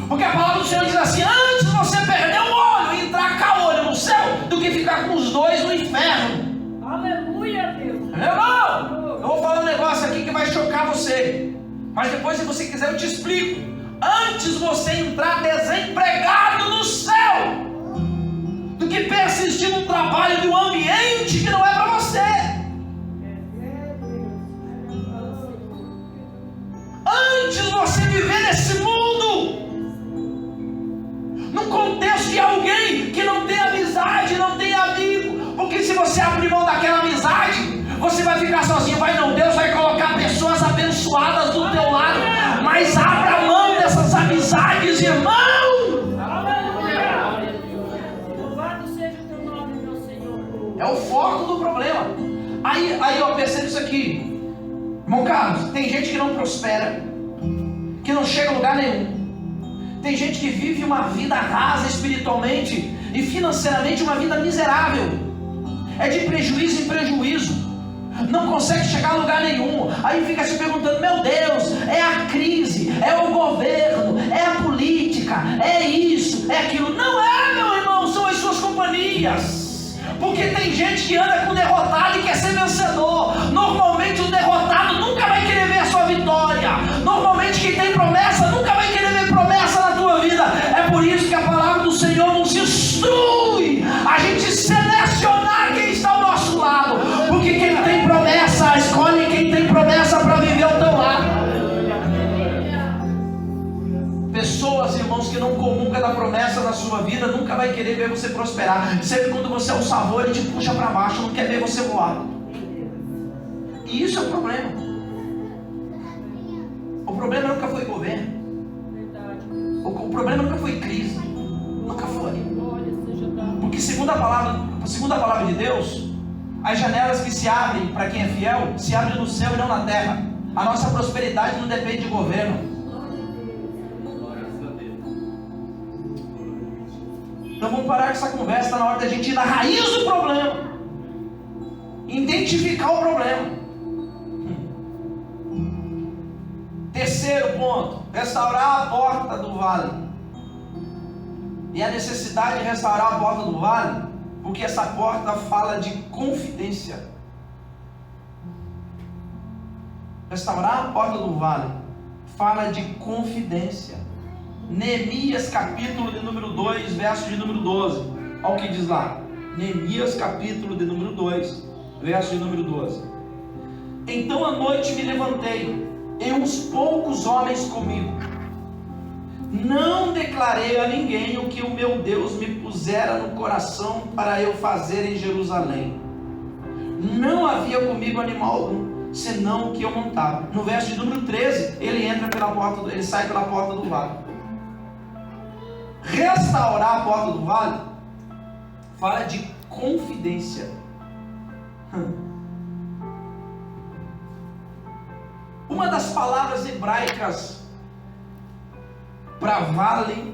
Porque a palavra do Senhor diz assim, antes você perder um olho e entrar caolho no céu, do que ficar com os 2 no inferno. Aleluia, Deus. Irmão, eu vou falar um negócio aqui que vai chocar você, mas depois, se você quiser, eu te explico. Antes você entrar desempregado no céu, do que persistir num trabalho de um ambiente que não é para você. Antes você viver nesse mundo, num contexto de alguém que não tem amizade, não tem amigo. Porque se você abrir mão daquela amizade, você vai ficar sozinho. Vai não, Deus vai colocar pessoas abençoadas do teu lado. Mas abra mão dessas amizades, irmão. Louvado seja o teu nome, meu Senhor. É o foco do problema. Aí eu percebo isso aqui. Irmão Carlos, tem gente que não prospera, que não chega a lugar nenhum. Tem gente que vive uma vida rasa espiritualmente e financeiramente uma vida miserável. é de prejuízo em prejuízo, não consegue chegar a lugar nenhum. Aí fica se perguntando: meu Deus, é a crise, é o governo, é a política, é isso, é aquilo. Não é, meu irmão, são as suas companhias. Porque tem gente que anda com derrotado e quer ser vencedor. Normalmente o derrotado nunca vai querer ver a sua vitória. Normalmente quem tem promessa nunca vai querer ver promessa na tua vida. É por isso que a palavra do Senhor nos instrui a gente selecionar quem está ao nosso lado. Porque quem tem promessa, escolhe quem tem promessa para viver ao teu lado. Pessoas, irmãos, que não comungam da promessa na sua vida, nunca vai querer ver você prosperar. Sempre quando você é um savor, ele te puxa para baixo, não quer ver você voar. E isso é o problema. O problema nunca foi governo. O problema nunca foi crise. Nunca foi. Porque segundo a palavra de Deus, as janelas que se abrem para quem é fiel, se abrem no céu e não na terra. A nossa prosperidade não depende de governo. Então vamos parar com essa conversa. Está na hora da gente ir na raiz do problema, identificar o problema. Terceiro ponto: restaurar a porta do vale. E a necessidade de restaurar a porta do vale, porque essa porta fala de confidência. Restaurar a porta do vale fala de confidência. Neemias capítulo de número 2, verso de número 12. Olha o que diz lá. Neemias capítulo de número 2, verso de número 12. Então à noite me levantei, e uns poucos homens comigo. Não declarei a ninguém o que o meu Deus me pusera no coração para eu fazer em Jerusalém. Não havia comigo animal algum, senão o que eu montava. No verso de número 13, ele sai pela porta do vale. Restaurar a porta do vale fala de confidência. Uma das palavras hebraicas para vale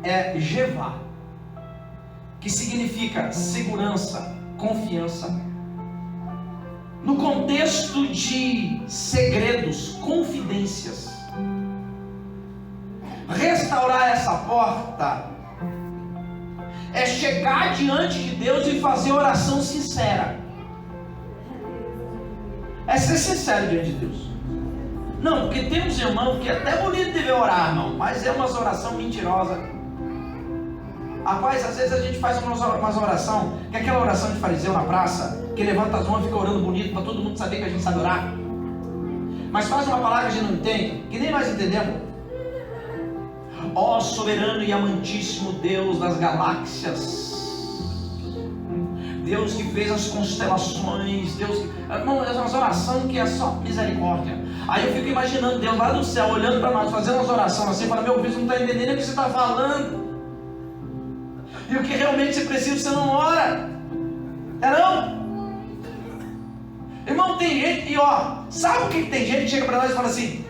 é Jevá, que significa segurança, confiança. No contexto de segredos, confidências. Restaurar essa porta é chegar diante de Deus e fazer oração sincera. É ser sincero diante de Deus. Não, porque tem uns irmãos que é até bonito de ver orar, irmão, mas é umas oração mentirosa. Rapaz, às vezes a gente faz umas oração, que é aquela oração de fariseu na praça, que levanta as mãos e fica orando bonito para todo mundo saber que a gente sabe orar. Mas faz uma palavra que a gente não entende, que nem nós entendemos. Ó soberano e amantíssimo Deus das galáxias, Deus que fez as constelações, Deus que... Irmão, é uma oração que é só misericórdia. Aí eu fico imaginando Deus lá do céu, olhando para nós, fazendo umas orações assim, falando: meu filho, você não está entendendo o que você está falando. E o que realmente você precisa, você não ora. É não? Irmão, tem gente que, sabe o que tem gente que chega para nós e fala assim: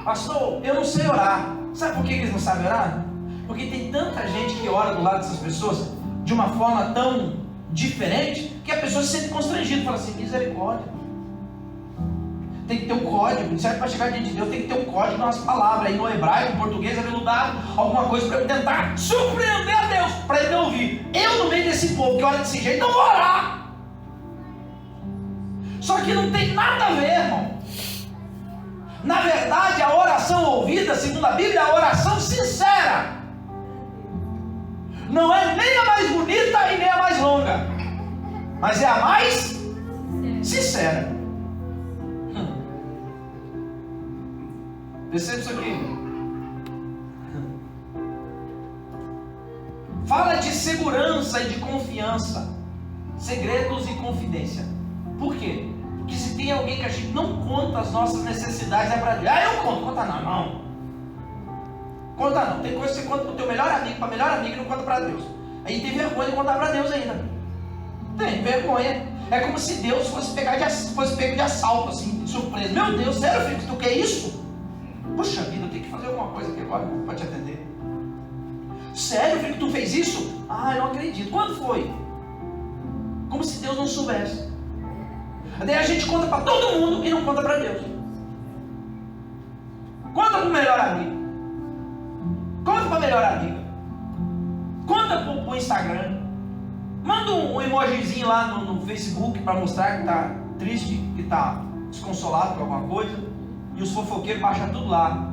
pastor, eu não sei orar. Sabe por que eles não sabem orar? Porque tem tanta gente que ora do lado dessas pessoas de uma forma tão diferente que a pessoa se sente constrangida, fala assim: misericórdia. Tem que ter um código, certo? Para chegar diante de Deus tem que ter um código nas palavras. Aí no hebraico, no português, é veludado, alguma coisa para eu tentar surpreender a Deus, para ele ouvir. Eu, no meio desse povo que ora desse jeito, não vou orar. Só que não tem nada a ver, irmão. Na verdade, a oração ouvida, segundo a Bíblia, é a oração sincera. Não é nem a mais bonita e nem a mais longa, mas é a mais sincera. Percebe isso aqui? Fala de segurança e de confiança, segredos e confidência. Por quê? Porque se tem alguém que a gente não conta as nossas necessidades, é para Deus. Eu conto, conta não. Conta não. Tem coisa que você conta para o teu melhor amigo, para a melhor amiga, e não conta para Deus. Aí tem vergonha de contar para Deus ainda. Tem vergonha. É como se Deus fosse pego de assalto, assim, de surpresa. Meu Deus, sério, filho, tu quer isso? Puxa vida, eu tenho que fazer alguma coisa aqui agora para te atender. Sério, filho, que tu fez isso? Ah, eu não acredito. Quando foi? como se Deus não soubesse. Daí a gente conta para todo mundo e não conta para Deus. Conta para o melhor amigo. Conta para a melhor amiga. Conta para o Instagram. Manda um emojizinho lá no Facebook para mostrar que está triste, que está desconsolado com alguma coisa. E os fofoqueiros baixam tudo lá.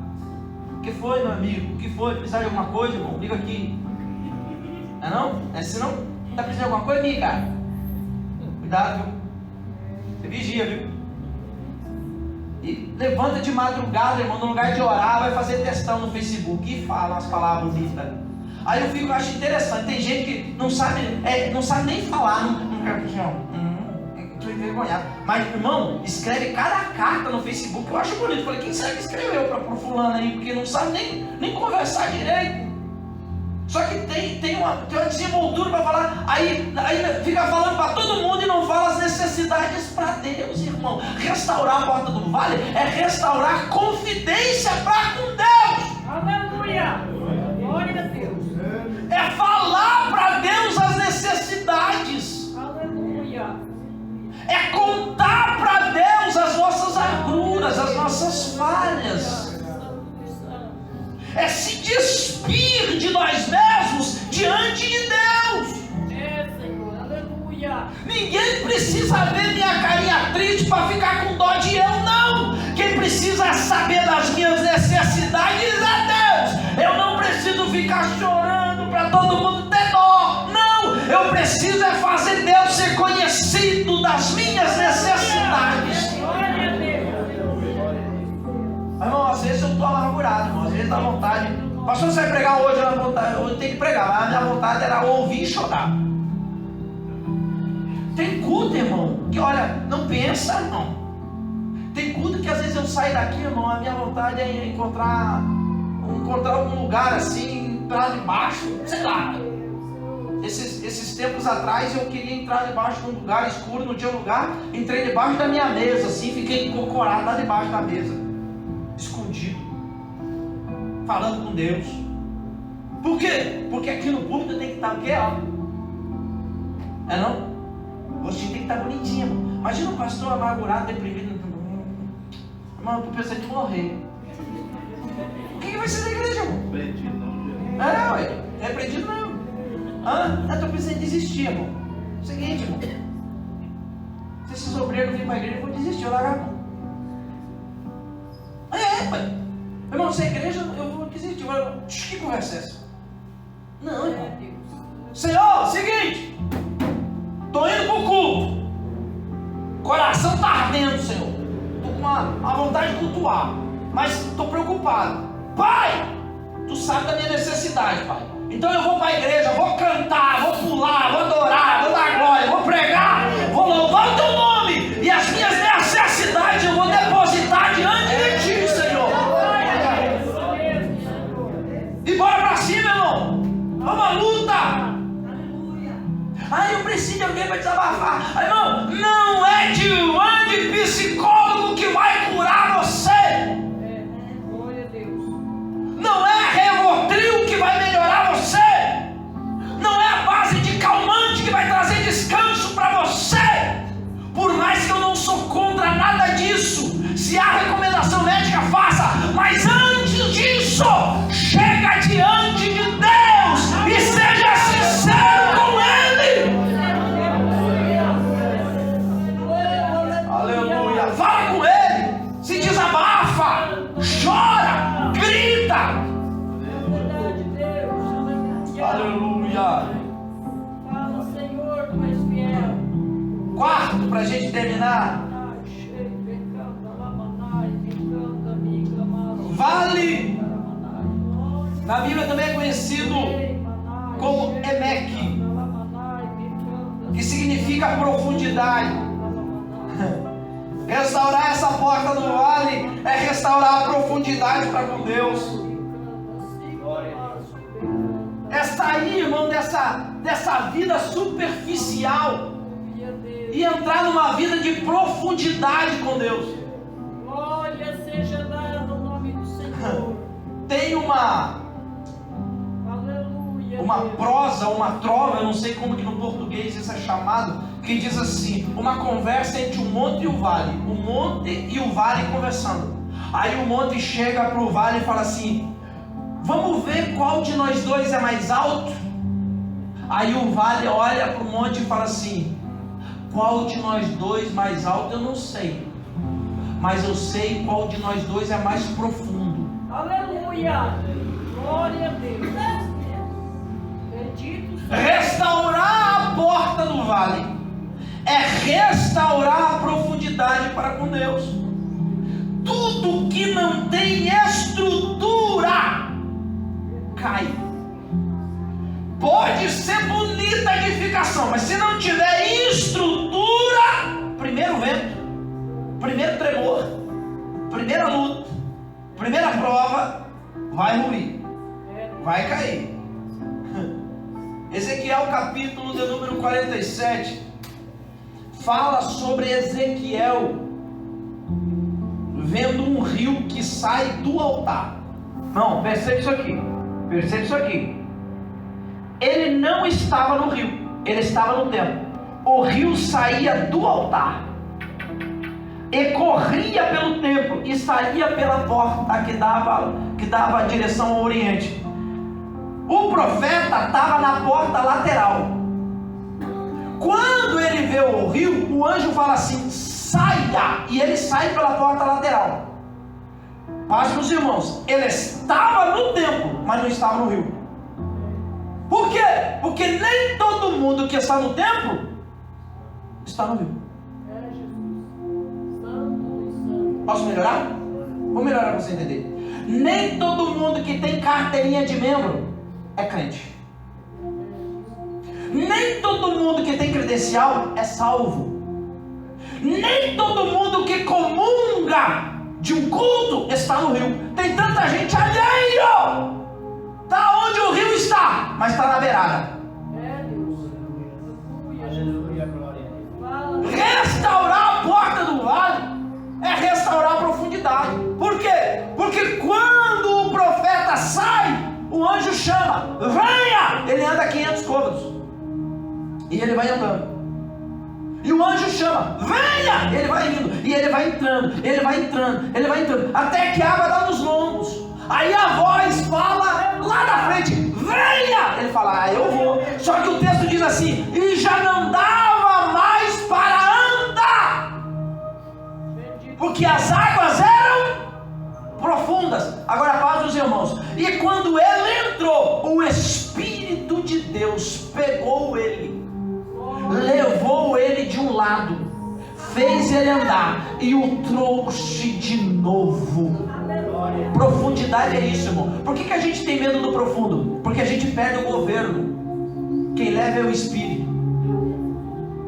O que foi, meu amigo? O que foi? Precisar de alguma coisa, irmão? Liga aqui. Não é não? É assim não? Está precisando de alguma coisa, amiga? Cuidado, viu? Você vigia, viu? E levanta de madrugada, irmão, no lugar de orar, vai fazer textão no Facebook e fala umas palavras bonitas. Aí eu acho interessante, tem gente que não sabe nem falar, não quero que estou envergonhado. Mas, irmão, escreve cada carta no Facebook, eu acho bonito. Eu falei, quem será que escreveu para o fulano aí? Porque não sabe nem conversar direito. Só que tem uma desenvoltura para falar, aí fica falando para todo mundo e não fala as necessidades para Deus, irmão. Restaurar a porta do vale é restaurar a confidência para com Deus. Aleluia! Glória a Deus! É falar para Deus as necessidades. Aleluia! É contar para Deus as nossas agruras, as nossas falhas. É se despir de nós mesmos diante de Deus. É, Senhor, aleluia. Ninguém precisa ver minha carinha triste para ficar com dó de eu, não. Quem precisa saber das minhas necessidades é Deus. Eu não preciso ficar chorando para todo mundo ter dó. Não, eu preciso é fazer Deus ser conhecido das minhas necessidades. Glória a Deus. Irmão, às vezes eu estou amargurado, irmão. Às vezes dá vontade. Pastor, você vai pregar hoje? Eu tenho que pregar. Mas a minha vontade era ouvir e chorar. Tem culto, irmão, que olha, não pensa, irmão. Tem culto que às vezes eu saio daqui, irmão, a minha vontade é encontrar algum lugar assim, entrar debaixo, sei lá. Esses tempos atrás eu queria entrar debaixo de um lugar escuro, não tinha lugar. Entrei debaixo da minha mesa, assim, fiquei encocorado lá debaixo da mesa. Escondido, falando com Deus. Por quê? Porque aqui no púlpito tem que estar o quê? Ó? É não? O rostinho tem que estar bonitinho, irmão. Imagina um pastor amargurado, deprimido. Irmão, eu tô pensando em morrer. O que vai ser da igreja, irmão? Repreendido não, Ué, repreendido não. Eu tô pensando em desistir, irmão. Seguinte, irmão. Se esses obreiros virem para a igreja, eu vou desistir, eu largar a mão. Pai. Irmão, se é igreja, eu vou desistir. Que conversa é essa? Não, irmão. Senhor, seguinte. Estou indo para o culto. Coração está ardendo, Senhor. Estou com uma vontade de cultuar. Mas estou preocupado. Pai, Tu sabe da minha necessidade, Pai. Então eu vou para a igreja, vou cantar, vou pular, vou adorar, vou dar glória, vou pregar, vou louvar o Teu nome. E as minhas necessidades eu vou depositar diante de Ti, Senhor. E bora para cima, irmão. Vamos à luta. Eu preciso de alguém para desabafar. Irmão, não é de psicólogo que vai curar você. Não é Revotril que vai melhorar você. Não é a base de calmante que vai trazer descanso para você. Por mais que eu não sou contra nada disso, se há recomendação médica, faça. Mas antes disso, chega diante de Deus e seja sincero com Ele. Aleluia. Fala com Ele. Se desabafa. Chora. Grita. Aleluia. Fala, Senhor, tu és fiel. Quarto, para a gente terminar. Vale. Na Bíblia também é conhecido como Emek, que significa profundidade. Restaurar essa porta do vale é restaurar a profundidade para com Deus. É sair, irmão, dessa vida superficial e entrar numa vida de profundidade com Deus. Glória seja dada ao nome do Senhor. Tem uma uma prosa, uma trova, eu não sei como que no português isso é chamado, que diz assim, uma conversa entre o monte e o vale, o monte e o vale conversando. Aí o monte chega para o vale e fala assim, vamos ver qual de nós dois é mais alto? Aí o vale olha para o monte e fala assim, qual de nós dois mais alto eu não sei, mas eu sei qual de nós dois é mais profundo. Aleluia! Glória a Deus! Bendito seja. Restaurar a porta do vale é restaurar a profundidade para com Deus. Tudo que não tem estrutura cai. Pode ser bonita a edificação, mas se não tiver estrutura, primeiro vento, primeiro tremor, primeira luta, primeira prova, vai ruir, vai cair. Ezequiel capítulo de número 47 fala sobre Ezequiel vendo um rio que sai do altar. Não, percebe isso aqui, percebe isso aqui. Ele não estava no rio, ele estava no templo. O rio saía do altar e corria pelo templo e saía pela porta que dava a direção ao oriente. O profeta estava na porta lateral. Quando ele vê o rio, o anjo fala assim, saia, e ele sai pela porta lateral. Paz, meus irmãos, ele estava no templo, mas não estava no rio. Por quê? Porque nem todo mundo que está no templo está no rio. É Jesus. Santo e santo. Posso melhorar? Vou melhorar para você entender. Nem todo mundo que tem carteirinha de membro é crente. Nem todo mundo que tem credencial é salvo. Nem todo mundo que comunga de um culto está no rio. Tem tanta gente alheio. Está onde o rio está, mas está na beirada. É Deus. Aleluia, glória a Deus. Restaurar a porta do vale é restaurar a profundidade. Por quê? Porque quando o profeta sai, o anjo chama, venha! Ele anda 500 côvados e ele vai andando. E o anjo chama, venha! Ele vai indo, e ele vai entrando, ele vai entrando, ele vai entrando, até que a água dá nos lombos. Aí a voz fala lá na frente, venha! Ele fala, ah, eu vou. Só que o texto diz assim, e já não dava mais para andar, porque as águas eram profundas. Agora, paz dos irmãos. E quando ele entrou, o Espírito de Deus pegou ele, levou ele de um lado, fez ele andar e o trouxe de novo. Profundidade é isso, irmão. Por que a gente tem medo do profundo? Porque a gente perde o governo. Quem leva é o Espírito.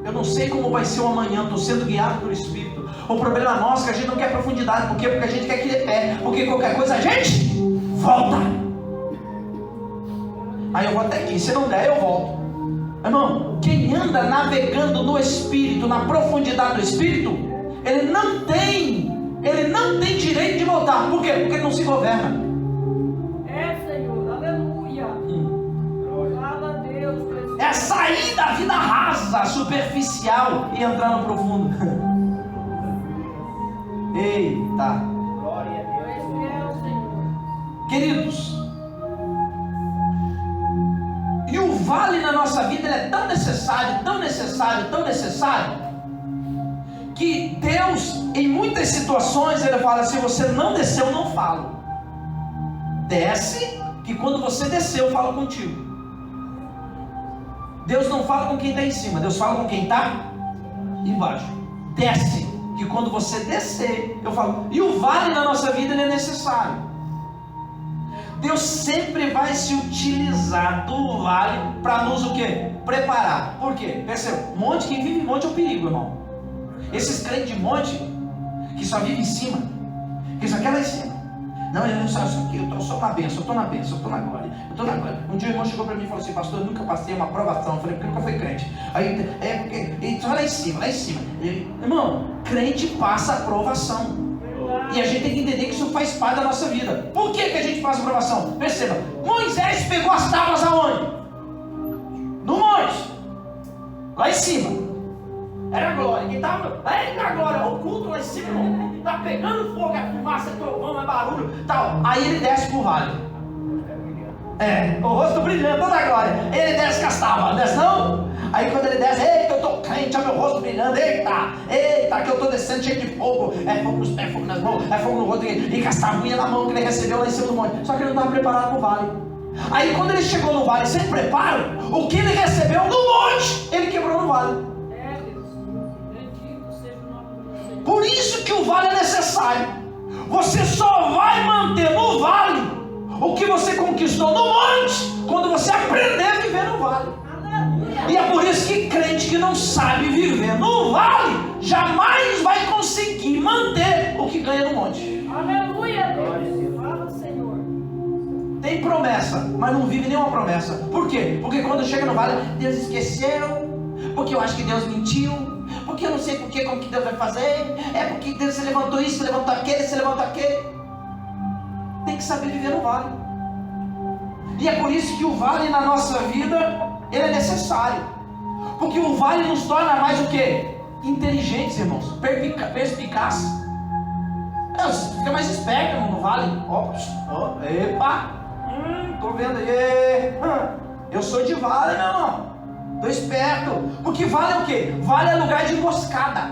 Eu não sei como vai ser o amanhã, estou sendo guiado pelo Espírito. O problema nosso é que a gente não quer profundidade. Por quê? Porque a gente quer que dê pé. Porque qualquer coisa a gente volta. Aí eu vou até aqui, se não der eu volto. Irmão, quem anda navegando no Espírito, na profundidade do Espírito, ele não tem direito de voltar. Por quê? Porque ele não se governa. É, Senhor. Aleluia. Fala a Deus. É sair da vida rasa, superficial e entrar no profundo. Eita. Glória a Deus. Esse é o Senhor. Queridos, e o vale na nossa vida ele é tão necessário, tão necessário, tão necessário, que Deus, em muitas situações, ele fala, se você não desceu, eu não falo. Desce, que quando você descer, eu falo contigo. Deus não fala com quem está em cima, Deus fala com quem está embaixo. Desce, que quando você descer, eu falo. E o vale na nossa vida ele é necessário. Deus sempre vai se utilizar do vale para nos o quê? Preparar. Por quê? Perceba, monte, quem vive em monte é um perigo, irmão. Esses crentes de monte, que só vivem em cima, que só quer lá em cima. Não, eu não sei isso aqui, eu estou na bênção, eu estou na bênção, eu estou na glória, eu estou na glória. Um dia o irmão chegou para mim e falou assim, pastor, eu nunca passei uma aprovação. Eu falei, porque nunca fui crente. Aí, porque, só lá em cima, lá em cima. Irmão, crente passa aprovação. E a gente tem que entender que isso faz parte da nossa vida. Por que a gente passa aprovação? Perceba, Moisés pegou as tábuas aonde? Lá em cima. Era a glória. Quem estava. Eita, a glória. O culto lá em cima, irmão. Está pegando fogo, é fumaça, é trovão, é barulho. Tal. Aí ele desce pro vale. O rosto brilhando, toda a glória. Ele desce castava, desce não? Aí quando ele desce, eita, eu tô crente, olha meu rosto brilhando, eita, que eu tô descendo cheio de fogo. É fogo nos pés, fogo nas mãos, é fogo no rosto e castavinha na mão que ele recebeu lá em cima do monte. Só que ele não estava preparado pro vale. Aí quando ele chegou no vale sem preparo, o que ele recebeu no monte, ele quebrou no vale. Por isso que o vale é necessário. Você só vai manter no vale o que você conquistou no monte quando você aprender a viver no vale. E é por isso que crente que não sabe viver no vale jamais vai conseguir manter o que ganha no monte. Aleluia, Deus. Fala, Senhor. Tem promessa, mas não vive nenhuma promessa. Por quê? Porque quando chega no vale, Deus esqueceu. Porque eu acho que Deus mentiu. Porque eu não sei porque, como que Deus vai fazer. É porque Deus se levantou isso, se levantou aquele, se levantou aquele. Tem que saber viver no vale. E é por isso que o vale na nossa vida, ele é necessário. Porque o vale nos torna mais o quê? Inteligentes, irmãos. Perspicaz. Você fica mais esperto, irmão, no vale. Epa! Tô vendo aí. Eu sou de vale, meu irmão. Tô esperto. Porque vale é o quê? Vale é lugar de emboscada.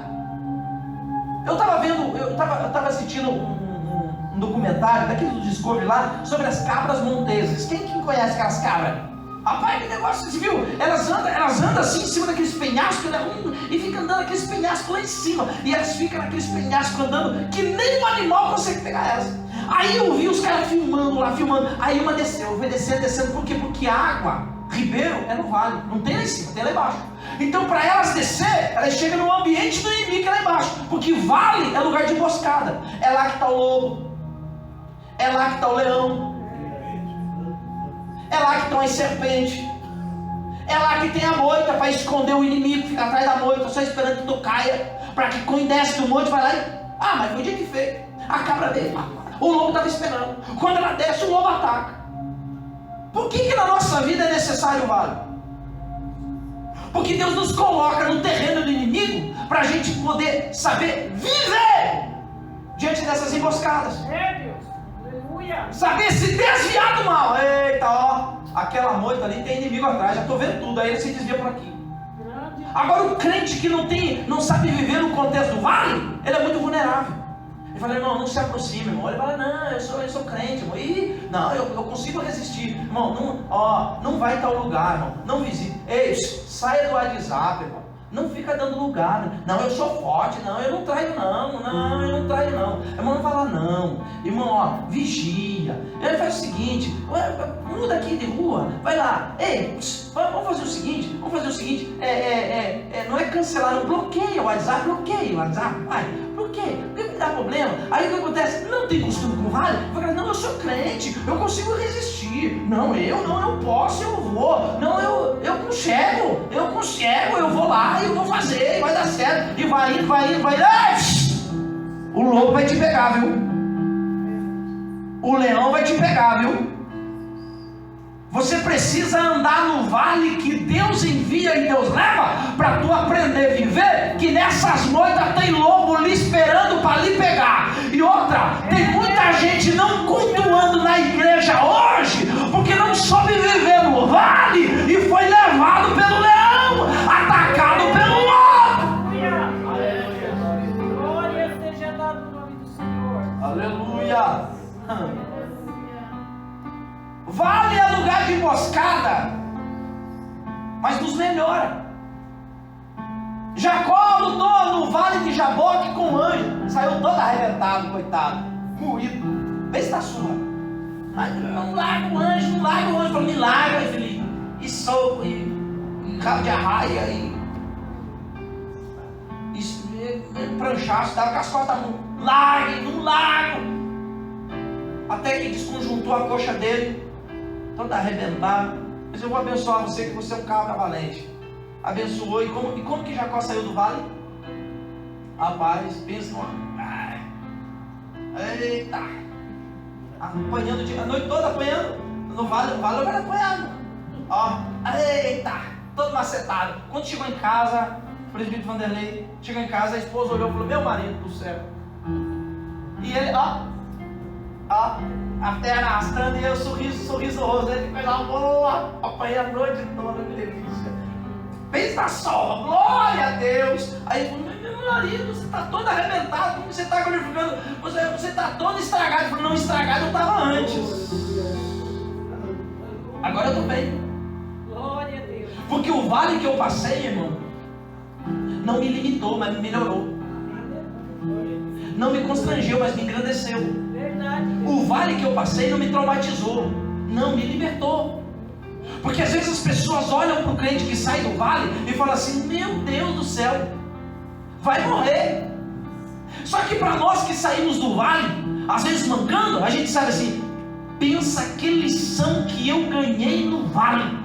Eu tava assistindo um documentário daquele do Discovery lá sobre as cabras monteses. Quem conhece aquelas cabras? Rapaz, que negócio, você viu? Elas andam assim em cima daqueles penhascos, né? E ficam andando aqueles penhascos lá em cima. E elas ficam naqueles penhascos andando que nem um animal consegue pegar elas. Aí eu vi os caras filmando. Aí uma desceu, foi descendo. Por quê? Porque a água, ribeiro, é no vale. Não tem lá em cima, tem lá embaixo. Então para elas descer, elas chegam no ambiente do inimigo que é lá embaixo. Porque vale é lugar de emboscada. É lá que está o lobo. É lá que está o leão. É lá que estão as serpentes. É lá que tem a moita para esconder o inimigo, fica atrás da moita, só esperando que tu caia. Para que quando desce do monte, vai lá e... mas foi o dia que fez. A cabra dele, o lobo estava esperando. Quando ela desce, o lobo ataca. Por que na nossa vida é necessário o vale? Porque Deus nos coloca no terreno do inimigo para a gente poder saber viver diante dessas emboscadas. Saber se desviar do mal. Eita, aquela moita ali tem inimigo atrás, já estou vendo tudo, aí ele se desvia por aqui. Agora o crente que não sabe viver no contexto do vale, ele é muito vulnerável. Ele fala, irmão, não se aproxime, irmão. Ele fala, não, eu sou crente, irmão. Não, eu consigo resistir. Irmão, não vai em tal lugar, irmão. Não visite. Ei, saia do WhatsApp, irmão. Não fica dando lugar. Não, eu sou forte. Não, eu não traio não. Não, eu não traio não. Irmão, não fala não. Irmão, vigia. Ele faz o seguinte, muda aqui de rua. Vai lá. Ei, vamos fazer o seguinte. Não é cancelar, não. Bloqueia o WhatsApp. Vai. Por quê? Porque me dá problema. Aí o que acontece? Não tem costume com o vale? Não, eu sou crente, eu consigo resistir. Não, eu posso, eu vou. Não, eu consigo, eu vou lá, eu vou fazer, vai dar certo. E vai indo. O lobo vai te pegar, viu? O leão vai te pegar, viu? Você precisa andar no vale que Deus envia e Deus leva para tu aprender a viver, que nessas moitas tem lobo lhe esperando para lhe pegar. E outra, tem muita gente não cultuando na igreja hoje, porque não soube viver no vale e foi levado pelo leão, atacado pelo lobo. Glória seja dada no nome do Senhor. Aleluia. Vale é lugar de emboscada, mas nos melhora. Jacó lutou no vale de Jaboque com o anjo, saiu todo arrebentado, coitado, moído, besta sua. Mas não larga o anjo, falou, me larga, filho. E soco, e cabo de arraia, e pranchaço, dava com as costas da mão. Não larga. Até que desconjuntou a coxa dele, toda arrebentada. Mas eu vou abençoar você, que você é um cabra valente. Abençoou. E como que Jacó saiu do vale? Rapaz, pensa numa... Eita! Apanhando a noite toda apanhando. No vale eu quero apanhar. Eita! todo macetado. Quando chegou em casa, o presbítero Vanderlei chegou em casa, a esposa olhou e falou: meu marido do céu. E ele, ó, a perna arrastando e eu, sorriso rosto, ele coisa boa, apanhei a noite toda, que delícia. Pensa só, glória a Deus. Aí ele falou: meu marido, você está todo arrebentado, como você está glorificando? Você está todo estragado. Ele falou: não, estragado eu estava antes. Agora eu estou bem. Glória a Deus. Porque o vale que eu passei, irmão, não me limitou, mas me melhorou. Não me constrangeu, mas me engrandeceu. Verdade. O vale que eu passei não me traumatizou, não, me libertou. Porque às vezes as pessoas olham para o crente que sai do vale e falam assim: meu Deus do céu, vai morrer. Só que para nós que saímos do vale, às vezes mancando, a gente sabe assim: pensa que lição que eu ganhei no vale.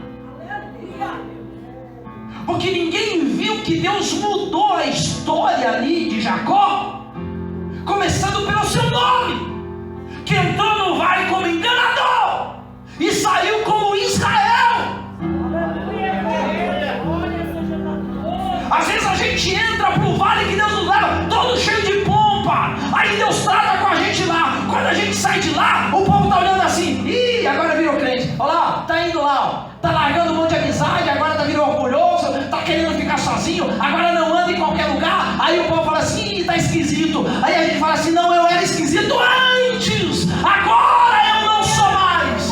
Porque ninguém viu que Deus mudou a história ali de Jacó, começando pelo seu nome, que entrou no vale como enganador e saiu como Israel. Às vezes a gente entra para o vale que Deus nos leva todo cheio de pompa, aí Deus trata com a gente lá. Quando a gente sai de lá, o povo está olhando assim: ih, agora virou crente, olha lá, está indo lá, ó. Tá largando um monte de amizade, agora tá virando orgulhoso, tá querendo ficar sozinho, agora não anda em qualquer lugar. Aí o povo fala assim: ih, tá esquisito. Aí a gente fala assim: não, eu era esquisito antes, agora eu não sou mais.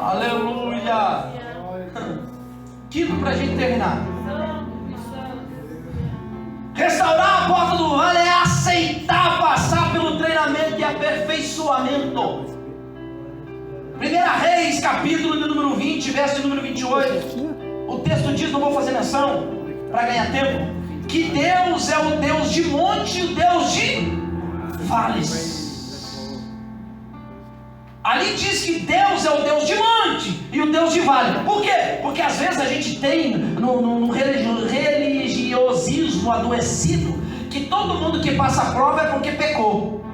Aleluia. Quinto, pra gente terminar: restaurar a porta do vale é aceitar passar pelo treinamento e aperfeiçoamento. 1 Reis, capítulo de número 20, verso número 28. O texto diz, não vou fazer menção para ganhar tempo, que Deus é o Deus de monte e o Deus de vales. Ali diz que Deus é o Deus de monte e o Deus de vale. Por quê? Porque às vezes a gente tem no religiosismo adoecido que todo mundo que passa a prova é porque pecou.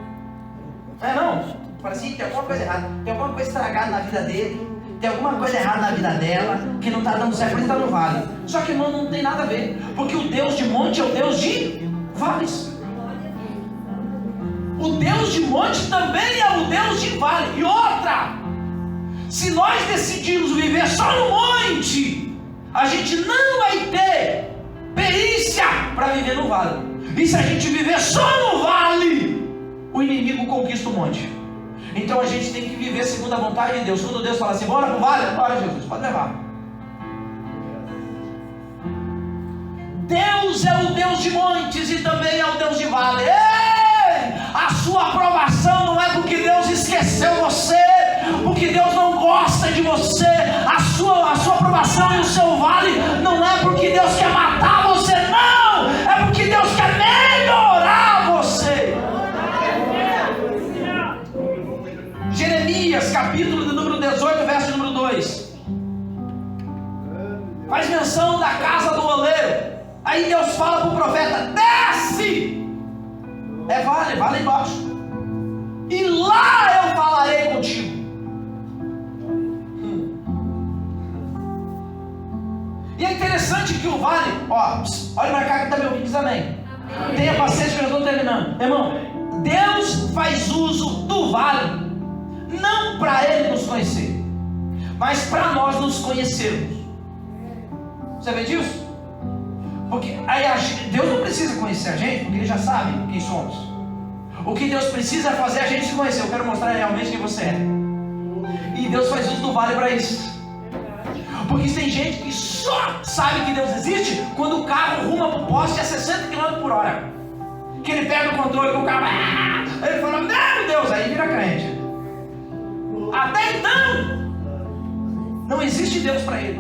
Não? Parece que tem alguma coisa errada, tem alguma coisa estragada na vida dele, tem alguma coisa errada na vida dela, que não está dando certo, por isso está no vale. Só que não tem nada a ver, porque o Deus de monte é o Deus de vales. O Deus de monte também é o Deus de vale. E outra, se nós decidirmos viver só no monte, a gente não vai ter perícia para viver no vale. E se a gente viver só no vale, o inimigo conquista o monte. Então a gente tem que viver segundo a vontade de Deus. Quando Deus fala assim: bora pro vale, bora, Jesus, pode levar. Deus é o Deus de montes e também é o Deus de vale. Ei! A sua aprovação não é porque Deus esqueceu você, porque Deus não gosta de você. A sua aprovação e o seu vale não é porque Deus quer matar você, não, é porque Deus quer melhorar você. Jeremias, capítulo de número 18, verso número 2. Faz menção da casa do oleiro. Aí Deus fala para o profeta: desce! Vale embaixo. E lá eu falarei contigo. E é interessante que o vale, olha para cá que está me ouvindo, diz amém. Tenha paciência que eu estou terminando. Irmão, Deus faz uso do vale não para Ele nos conhecer, mas para nós nos conhecermos. Você vê disso? Porque aí Deus não precisa conhecer a gente, porque Ele já sabe quem somos. O que Deus precisa é fazer a gente se conhecer. Eu quero mostrar realmente quem você é. E Deus faz uso do vale para isso. Porque tem gente que só sabe que Deus existe quando o carro ruma para o poste a 60 km por hora. Que ele pega o controle do carro, aí ele fala: meu Deus, aí vira crente. Até então, não existe Deus para ele.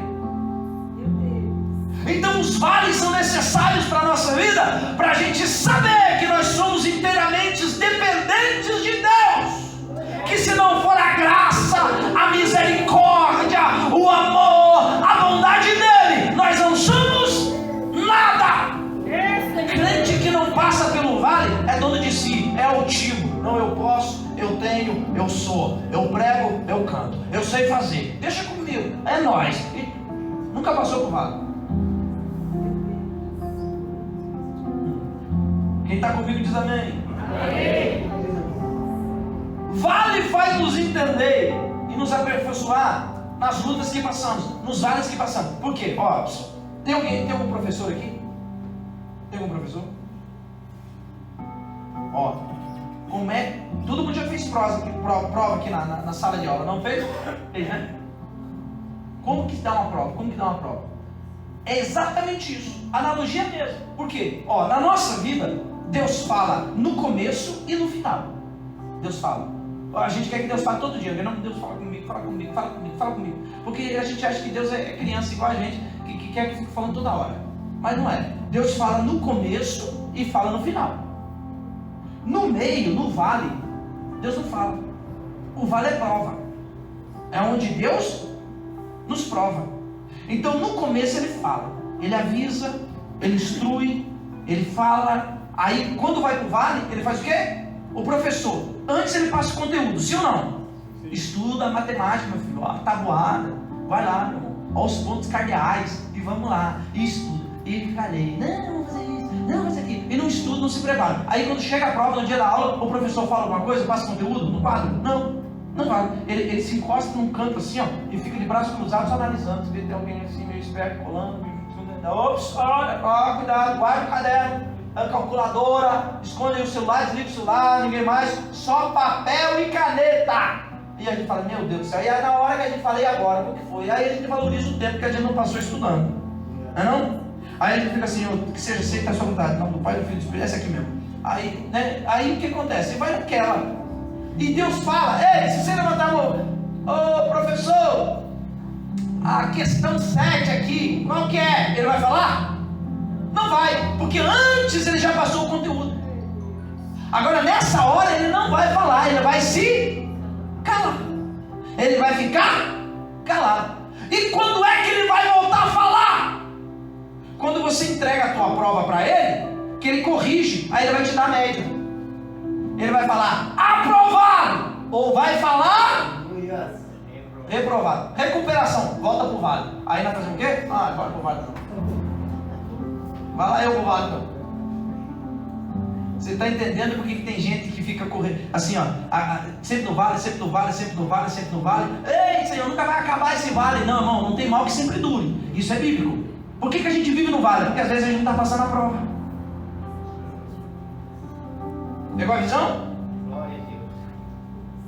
Então os vales são necessários para a nossa vida, para a gente saber que nós somos inteiramente dependentes de Deus. Que se não for a graça, a misericórdia, o amor, a bondade dele, nós não somos nada. Crente que não passa pelo vale é dono de si, é altivo. Não, eu posso, eu tenho, eu sou, eu prego, eu canto, eu sei fazer. Deixa comigo. É nóis. E nunca passou por vale. Quem está comigo diz amém. Amém. Vale faz nos entender e nos aperfeiçoar nas lutas que passamos, nos vales que passamos. Por quê? Ó, tem algum professor aqui? Tem algum professor? Ó, como é? Todo mundo já fez prova aqui na sala de aula, não fez? Fez, né? Como que dá uma prova? Como que dá uma prova? É exatamente isso. Analogia mesmo. Por quê? Ó, na nossa vida, Deus fala no começo e no final. Deus fala. A gente quer que Deus fale todo dia. Não, Deus fala comigo, fala comigo, fala comigo, fala comigo. Porque a gente acha que Deus é criança igual a gente, que quer que fique falando toda hora. Mas não é. Deus fala no começo e fala no final. No meio, no vale, Deus não fala. O vale é prova. É onde Deus nos prova. Então no começo ele fala. Ele avisa, ele instrui, ele fala. Aí quando vai para o vale, ele faz o quê? O professor, antes ele passa o conteúdo, sim ou não? Sim. Estuda matemática, meu filho, ó, a tabuada, vai lá, meu irmão, ó, os pontos cardeais, e vamos lá, e estuda, e fica ali, não, vamos fazer isso, não, vamos fazer aquilo, e não estuda, não se prepara. Aí quando chega a prova, no dia da aula, o professor fala alguma coisa, passa conteúdo no quadro? Não fala. Ele se encosta num canto assim, ó, e fica de braços cruzados analisando, se vê que tem alguém assim, meio esperto, colando, ops, olha, ó, cuidado, guarda o caderno. A calculadora, esconde o celular, desliga o celular, ninguém mais, só papel e caneta. E a gente fala, meu Deus do céu, e aí na hora que a gente fala, e agora, o que foi? Aí a gente valoriza o tempo que a gente não passou estudando, não é não? Aí a gente fica assim, que seja feita a sua vontade, não, do Pai, do Filho e do Espírito, esse aqui mesmo. Aí, né, aí o que acontece? Vai naquela, e Deus fala, ei, se você levantar a mão, ô professor, a questão 7 aqui, qual que é? Ele vai falar? Não vai, porque antes ele já passou o conteúdo. Agora nessa hora ele não vai falar, ele vai se calar. Ele vai ficar calado. E quando é que ele vai voltar a falar? Quando você entrega a tua prova para ele, que ele corrige, aí ele vai te dar a média. Ele vai falar aprovado, ou vai falar reprovado. Recuperação, volta pro vale. Aí nós fazemos o quê? Ah, vai pro vale não. Vai lá eu pro vale então. Você está entendendo por que tem gente que fica correndo assim, ó, sempre no vale, sempre no vale, sempre no vale, sempre no vale. Ei, Senhor, nunca vai acabar esse vale. Não, irmão, não tem mal que sempre dure. Isso é bíblico. Por que a gente vive no vale? Porque às vezes a gente não está passando a prova. Pegou a visão?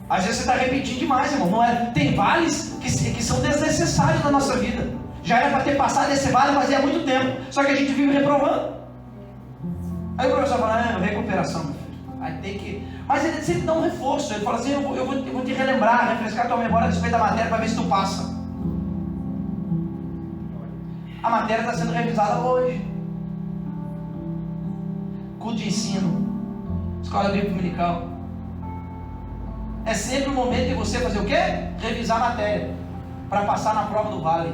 Às vezes você está repetindo demais, irmão. Não é? Tem vales que são desnecessários na nossa vida. Já era para ter passado esse vale fazia muito tempo. Só que a gente vive reprovando. Aí o professor fala, recuperação, meu filho. Aí tem que... Mas ele sempre dá um reforço. Ele fala assim, eu vou te relembrar, refrescar tua memória a respeito da matéria para ver se tu passa. A matéria está sendo revisada hoje. Culto de ensino. Escola bíblica dominical. É sempre o momento de você fazer o quê? Revisar a matéria. Para passar na prova do vale.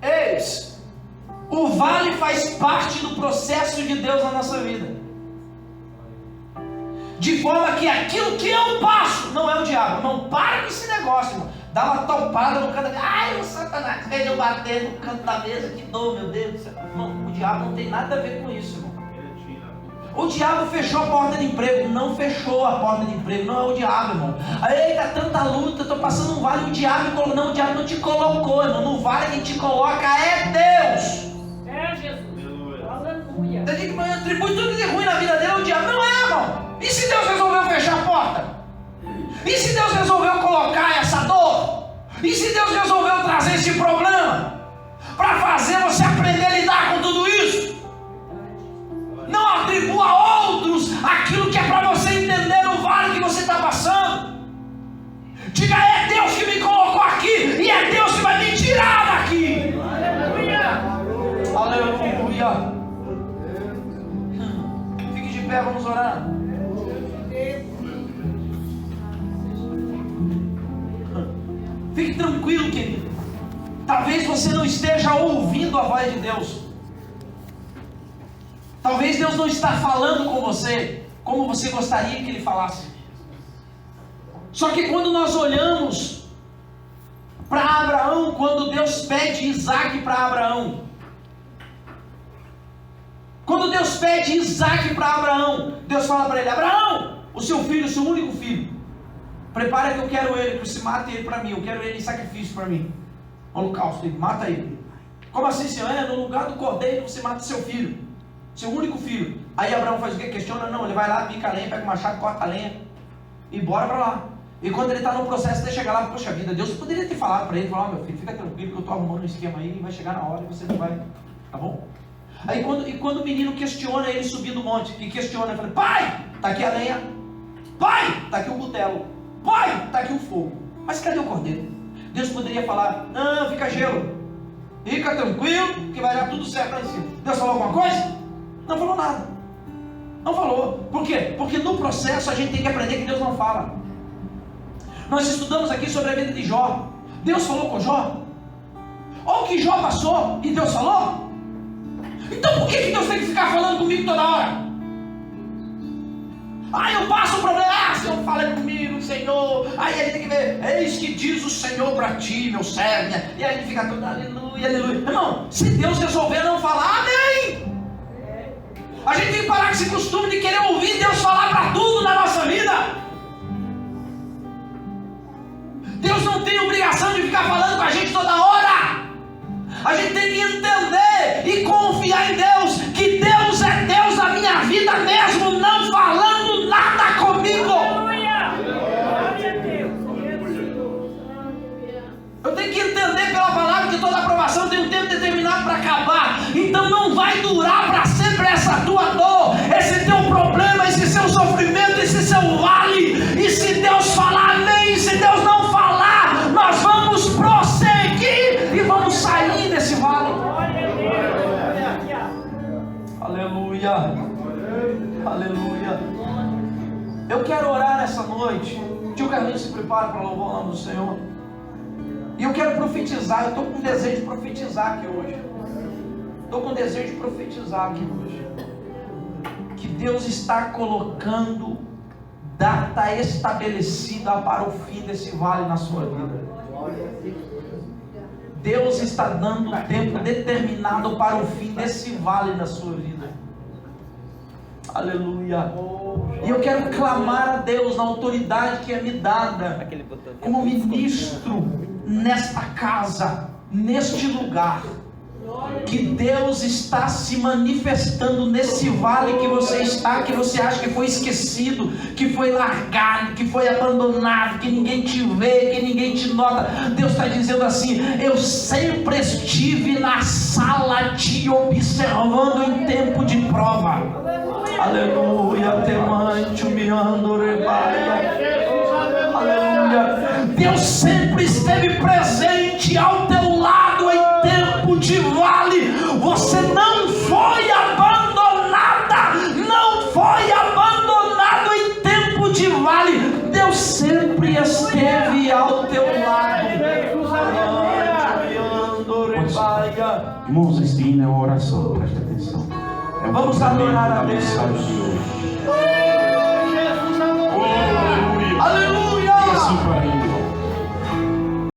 Eis, o vale faz parte do processo de Deus na nossa vida. De forma que aquilo que eu passo não é o diabo. Não para com esse negócio, irmão. Dá uma topada no canto. Ai, o Satanás, veja eu bater no canto da mesa. Que dor, meu Deus do céu. Não, o diabo não tem nada a ver com isso, irmão. O diabo fechou a porta de emprego. Não fechou a porta de emprego. Não é o diabo, irmão. Eita, tanta luta, estou passando um vale. O diabo não, o diabo não te colocou, irmão. No vale quem te coloca é Deus. É Jesus. Aleluia. Você diz que atribui tudo de ruim na vida dele ao diabo. Não é, irmão. E se Deus resolveu fechar a porta? E se Deus resolveu colocar essa dor? E se Deus resolveu trazer esse problema? Para fazer você aprender a lidar com tudo isso? Não atribua a outros aquilo que é para você entender no vale que você está passando. Diga, é Deus que me colocou aqui e é Deus que vai me tirar daqui. Aleluia. Aleluia. Fique de pé, vamos orar. Fique tranquilo, querido. Talvez você não esteja ouvindo a voz de Deus. Talvez Deus não está falando com você como você gostaria que Ele falasse. Só que quando nós olhamos para Abraão, quando Deus pede Isaac para Abraão, quando Deus pede Isaac para Abraão, Deus fala para ele: Abraão, o seu filho, o seu único filho, prepara que eu quero ele, que você mate ele para mim, eu quero ele em sacrifício para mim, holocausto, mata ele. Como assim, Senhor? No lugar do cordeiro você mata seu filho, seu único filho. Aí Abraão faz o que? Questiona? Não, ele vai lá, pica a lenha, pega o machado, corta a lenha e bora para lá. E quando ele está no processo de chegar lá, poxa vida, Deus poderia ter falado para ele, falar: meu filho, fica tranquilo que eu estou arrumando um esquema aí, vai chegar na hora e você não vai, tá bom? Aí quando o menino questiona ele subir do monte, e questiona, ele fala: pai, está aqui a lenha, pai, está aqui o cutelo, pai, está aqui o fogo, mas cadê o cordeiro? Deus poderia falar: não, fica gelo, fica tranquilo que vai dar tudo certo lá em cima. Deus falou alguma coisa? Não falou nada, não falou. Por quê? Porque no processo a gente tem que aprender que Deus não fala. Nós estudamos aqui sobre a vida de Jó. Deus falou com Jó? Ou que Jó passou e Deus falou? Então por que Deus tem que ficar falando comigo toda hora? Eu passo o problema, Senhor, fala comigo, Senhor. Aí a gente tem que ver: eis que diz o Senhor para ti, meu servo. E aí a gente fica todo aleluia, aleluia. Irmão, se Deus resolver não falar, amém. A gente tem que parar com esse costume de querer ouvir Deus falar para tudo na nossa vida. Deus não tem obrigação de ficar falando com a gente toda hora. A gente tem que entender e confiar em Deus, que Deus é Deus da minha vida mesmo não falando nada comigo. Eu tenho que entender pela palavra que toda aprovação tem um tempo determinado para acabar. Então não vai durar para sempre essa tua dor, esse teu problema, esse seu sofrimento, esse seu vale. E se Deus falar, amém. E se Deus não falar, nós vamos prosseguir e vamos sair desse vale. Aleluia, aleluia. Eu quero orar nessa noite. Tio Carlinhos, se prepara para louvar o nome do Senhor. E eu quero profetizar. Eu estou com desejo de profetizar aqui hoje. Estou com desejo de profetizar aqui hoje. Que Deus está colocando data estabelecida para o fim desse vale na sua vida. Deus está dando tempo determinado para o fim desse vale na sua vida. Aleluia. E eu quero clamar a Deus na autoridade que é me dada como ministro nesta casa, neste lugar, que Deus está se manifestando nesse vale que você está, que você acha que foi esquecido, que foi largado, que foi abandonado, que ninguém te vê, que ninguém te nota. Deus está dizendo assim: eu sempre estive na sala te observando em tempo de prova. Aleluia, temante, humilhando, rebaia. Aleluia. Deus sempre esteve presente ao teu lado em tempo de vale. Você não foi abandonada, não foi abandonado em tempo de vale. Deus sempre esteve ao teu lado. Irmãos, ensina a oração, presta atenção. Vamos adorar a Deus. Mensagem de hoje.